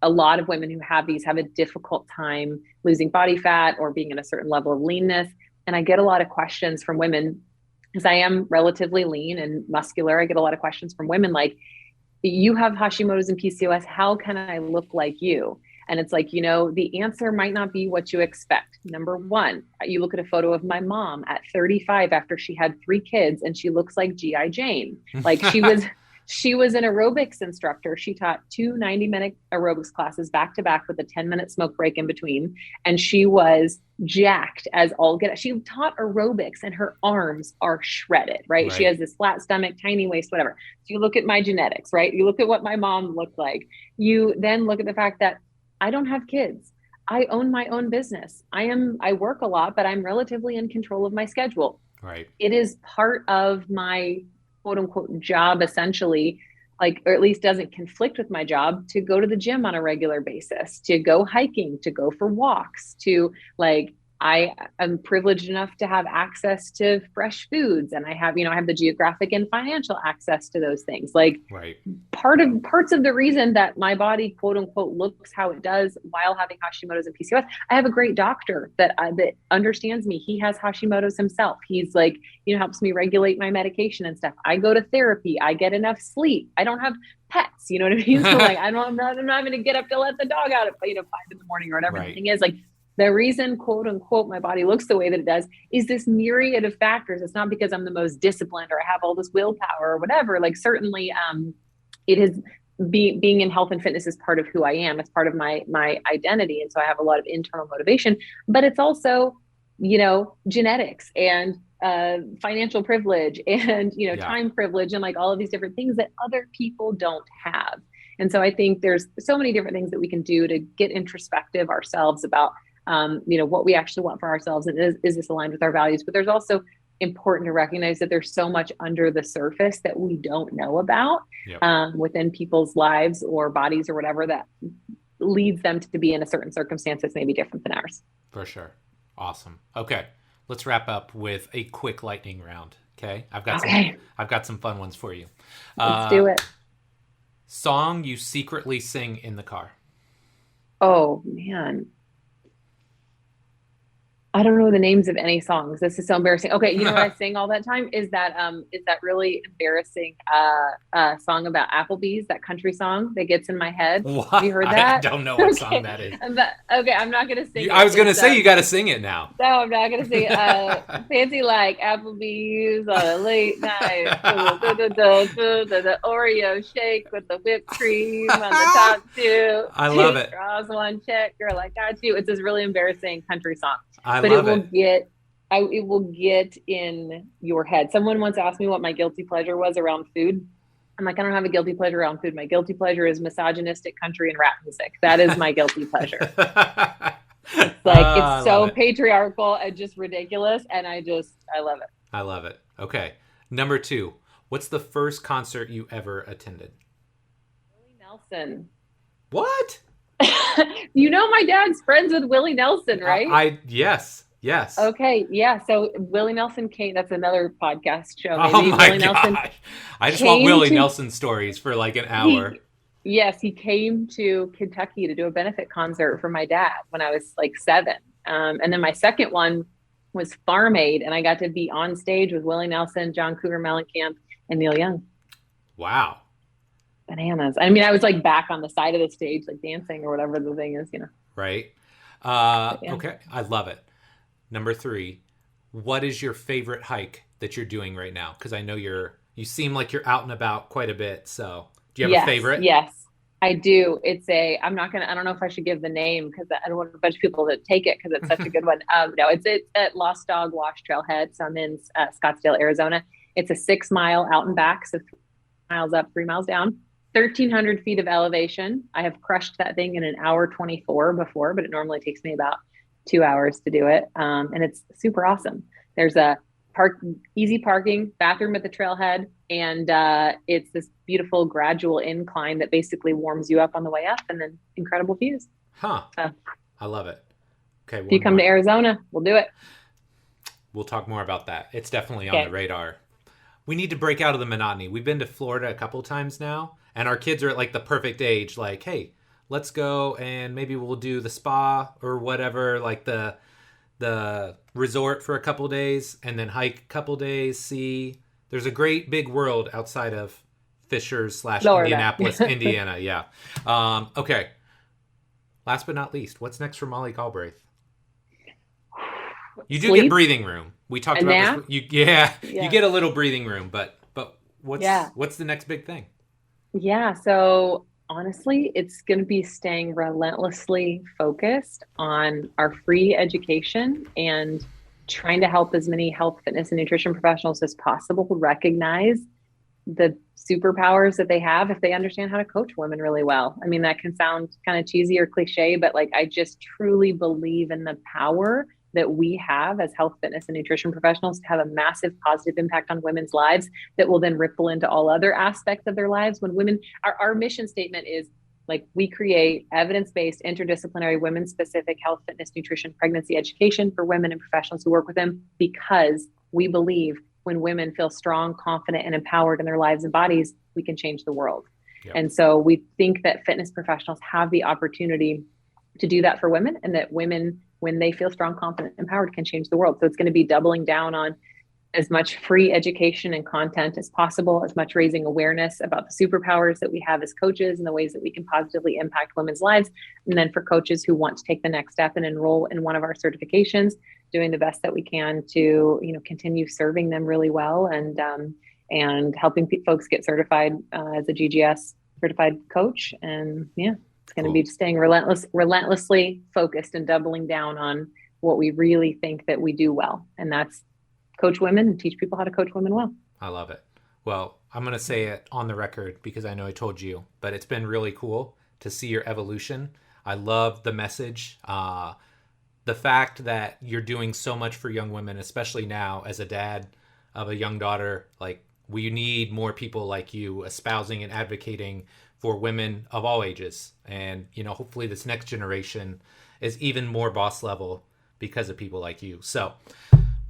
a lot of women who have these have a difficult time losing body fat or being at a certain level of leanness. And I get a lot of questions from women, because I am relatively lean and muscular. I get a lot of questions from women like, you have Hashimoto's and PCOS. How can I look like you? And it's like, the answer might not be what you expect. Number one, you look at a photo of my mom at 35 after she had 3 kids, and she looks like G.I. Jane. Like, she was She was an aerobics instructor. She taught 2 90-minute aerobics classes back to back with a 10-minute smoke break in between. And she was jacked as all get. She taught aerobics and her arms are shredded, right? She has this flat stomach, tiny waist, whatever. So you look at my genetics, right? You look at what my mom looked like. You then look at the fact that I don't have kids. I own my own business. I work a lot, but I'm relatively in control of my schedule. Right. It is part of my quote unquote job, essentially, like, or at least doesn't conflict with my job, to go to the gym on a regular basis, to go hiking, to go for walks, to like, I am privileged enough to have access to fresh foods, and I have the geographic and financial access to those things. Like, right. Parts of the reason that my body, quote unquote, looks how it does while having Hashimoto's and PCOS. I have a great doctor that understands me. He has Hashimoto's himself. He's like, helps me regulate my medication and stuff. I go to therapy. I get enough sleep. I don't have pets. You know what I mean? So like, I'm not going to get up to let the dog out at 5 in the morning or whatever. Right. The thing is, like, the reason, quote unquote, my body looks the way that it does is this myriad of factors. It's not because I'm the most disciplined or I have all this willpower or whatever. Like, certainly, it is being in health and fitness is part of who I am. It's part of my identity. And so I have a lot of internal motivation, but it's also, genetics and financial privilege and, time privilege and like all of these different things that other people don't have. And so I think there's so many different things that we can do to get introspective ourselves about, what we actually want for ourselves. And is this aligned with our values? But there's also important to recognize that there's so much under the surface that we don't know about within people's lives or bodies or whatever that leads them to be in a certain circumstance that's maybe different than ours. For sure. Awesome. Okay. Let's wrap up with a quick lightning round. Okay. I've got some fun ones for you. Let's do it. Song you secretly sing in the car. Oh man. I don't know the names of any songs. This is so embarrassing. Okay, you know what I sing all that time is that really embarrassing song about Applebee's, that country song that gets in my head. What? Have you heard that? I don't know what song that is. I'm not gonna sing it. I was gonna say you got to sing it now. No, I'm not gonna sing it. Fancy like Applebee's on a late night. The Oreo shake with the whipped cream on the top two. I love it. Draws one check, girl, I got you. It's this really embarrassing country song. But it will get in your head. Someone once asked me what my guilty pleasure was around food. I'm like, I don't have a guilty pleasure around food. My guilty pleasure is misogynistic country and rap music. That is my guilty pleasure. It's like, it's so patriarchal and just ridiculous. And I love it. I love it. Okay. Number 2, what's the first concert you ever attended? Willie Nelson. What? My dad's friends with Willie Nelson, right? Yes. Okay, yeah. So Willie Nelson came. That's another podcast show. Maybe. Oh my Willie gosh! I just want Willie Nelson stories for like an hour. He came to Kentucky to do a benefit concert for my dad when I was like 7. And then my second one was Farm Aid, and I got to be on stage with Willie Nelson, John Cougar Mellencamp, and Neil Young. Wow. Bananas. I mean, I was like back on the side of the stage, like dancing or whatever the thing is, Right. Okay. I love it. Number 3, what is your favorite hike that you're doing right now? Because I know you seem like you're out and about quite a bit. So do you have a favorite? Yes, I do. I don't know if I should give the name because I don't want a bunch of people to take it because it's such a good one. No, it's at Lost Dog Wash Trailhead. So I'm in Scottsdale, Arizona. It's a 6-mile out and back. So 3 miles up, 3 miles down. 1,300 feet of elevation. I have crushed that thing in an hour 24 before, but it normally takes me about 2 hours to do it. And it's super awesome. There's a easy parking, bathroom at the trailhead. And it's this beautiful gradual incline that basically warms you up on the way up and then incredible views. Huh. I love it. Okay. If you come to Arizona, we'll do it. We'll talk more about that. It's definitely on the radar. We need to break out of the monotony. We've been to Florida a couple times now, and our kids are at like the perfect age. Like, hey, let's go and maybe we'll do the spa or whatever, like the resort for a couple days and then hike a couple days. See, there's a great big world outside of Fishers / Indianapolis, Indiana. Yeah. Okay. Last but not least, what's next for Molly Galbraith? You do get breathing room. We talked about this. You get a little breathing room, but what's the next big thing? Yeah. So honestly, it's going to be staying relentlessly focused on our free education and trying to help as many health, fitness, and nutrition professionals as possible recognize the superpowers that they have if they understand how to coach women really well. I mean, that can sound kind of cheesy or cliche, but like I just truly believe in the power that we have as health, fitness, and nutrition professionals to have a massive positive impact on women's lives that will then ripple into all other aspects of their lives. When women, our mission statement is like we create evidence-based, interdisciplinary, women-specific health, fitness, nutrition, pregnancy education for women and professionals who work with them because we believe when women feel strong, confident, and empowered in their lives and bodies, we can change the world. Yep. And so we think that fitness professionals have the opportunity to do that for women, and that women, when they feel strong, confident, empowered, can change the world. So it's going to be doubling down on as much free education and content as possible, as much raising awareness about the superpowers that we have as coaches and the ways that we can positively impact women's lives. And then for coaches who want to take the next step and enroll in one of our certifications, doing the best that we can to, continue serving them really well and helping folks get certified as a GGS certified coach. And yeah, it's going to be staying relentlessly focused and doubling down on what we really think that we do well. And that's coach women and teach people how to coach women well. I love it. Well, I'm going to say it on the record because I know I told you, but it's been really cool to see your evolution. I love the message. The fact that you're doing so much for young women, especially now as a dad of a young daughter, like we need more people like you espousing and advocating for women of all ages. And, hopefully this next generation is even more boss level because of people like you. So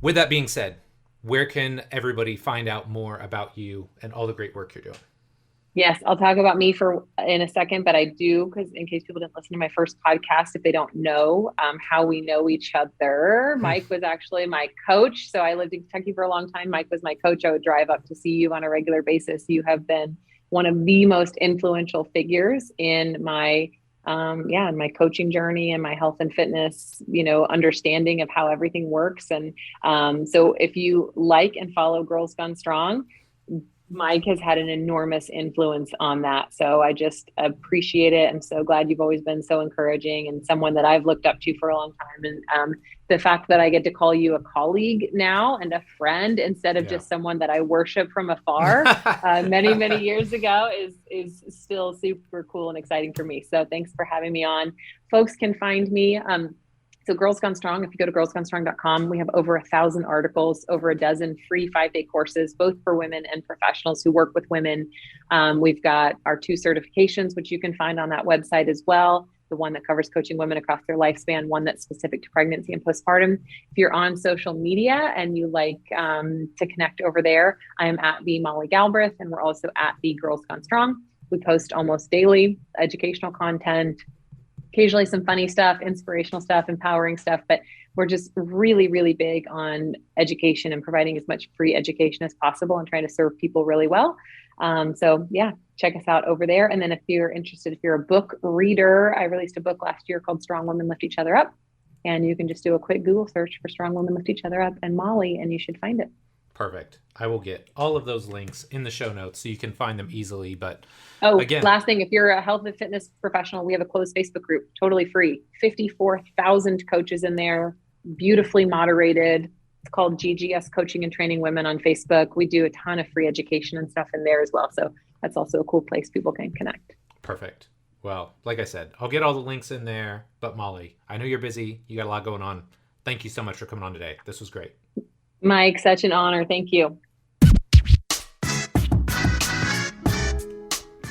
with that being said, where can everybody find out more about you and all the great work you're doing? Yes, I'll talk about me in a second, but I do, because in case people didn't listen to my first podcast, if they don't know how we know each other, Mike was actually my coach. So I lived in Kentucky for a long time. Mike was my coach. I would drive up to see you on a regular basis. You have been one of the most influential figures in my in my coaching journey and my health and fitness, understanding of how everything works. And so if you like and follow Girls Gone Strong, Mike has had an enormous influence on that. So I just appreciate it. I'm so glad you've always been so encouraging and someone that I've looked up to for a long time. And the fact that I get to call you a colleague now and a friend instead of just someone that I worship from afar many, many years ago is still super cool and exciting for me. So thanks for having me on. Folks can find me. So Girls Gone Strong, if you go to girlsgonestrong.com, we have over 1,000 articles, over a dozen free 5-day courses, both for women and professionals who work with women. We've got our 2 certifications, which you can find on that website as well. The one that covers coaching women across their lifespan, one that's specific to pregnancy and postpartum. If you're on social media and you like to connect over there, I am at the Molly Galbraith, and we're also at the Girls Gone Strong. We post almost daily educational content, occasionally some funny stuff, inspirational stuff, empowering stuff, but we're just really, really big on education and providing as much free education as possible and trying to serve people really well. So yeah, check us out over there. And then if you're interested, if you're a book reader, I released a book last year called Strong Women Lift Each Other Up. And you can just do a quick Google search for Strong Women Lift Each Other Up and Molly, and you should find it. Perfect. I will get all of those links in the show notes so you can find them easily. But again, last thing, if you're a health and fitness professional, we have a closed Facebook group, totally free. 54,000 coaches in there, beautifully moderated. It's called GGS Coaching and Training Women on Facebook. We do a ton of free education and stuff in there as well. So that's also a cool place people can connect. Perfect. Well, like I said, I'll get all the links in there. But Molly, I know you're busy. You got a lot going on. Thank you so much for coming on today. This was great. Mike, such an honor. Thank you.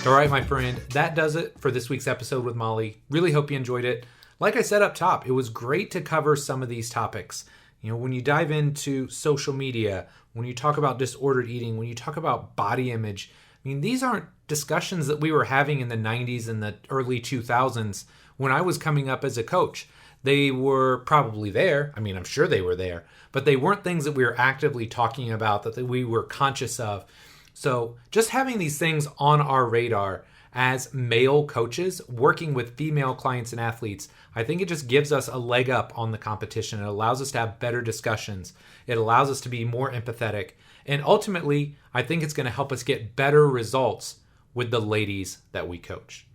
All right, my friend, that does it for this week's episode with Molly. Really hope you enjoyed it. Like I said up top, it was great to cover some of these topics. When you dive into social media, when you talk about disordered eating, when you talk about body image, these aren't discussions that we were having in the 90s and the early 2000s when I was coming up as a coach. They were probably there. I'm sure they were there, but they weren't things that we were actively talking about, that we were conscious of. So just having these things on our radar as male coaches working with female clients and athletes, I think it just gives us a leg up on the competition. It allows us to have better discussions. It allows us to be more empathetic. And ultimately, I think it's going to help us get better results with the ladies that we coach.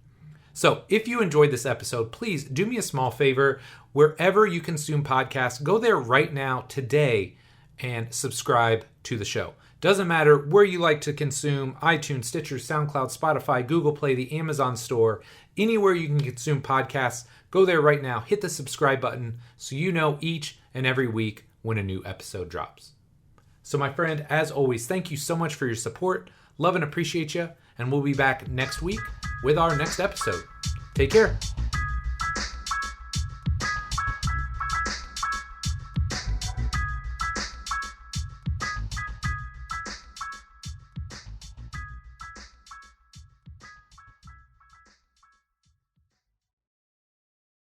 So if you enjoyed this episode, please do me a small favor. Wherever you consume podcasts, go there right now today and subscribe to the show. Doesn't matter where you like to consume, iTunes, Stitcher, SoundCloud, Spotify, Google Play, the Amazon store, anywhere you can consume podcasts, go there right now, hit the subscribe button so you know each and every week when a new episode drops. So my friend, as always, thank you so much for your support. Love and appreciate you, and we'll be back next week with our next episode. Take care.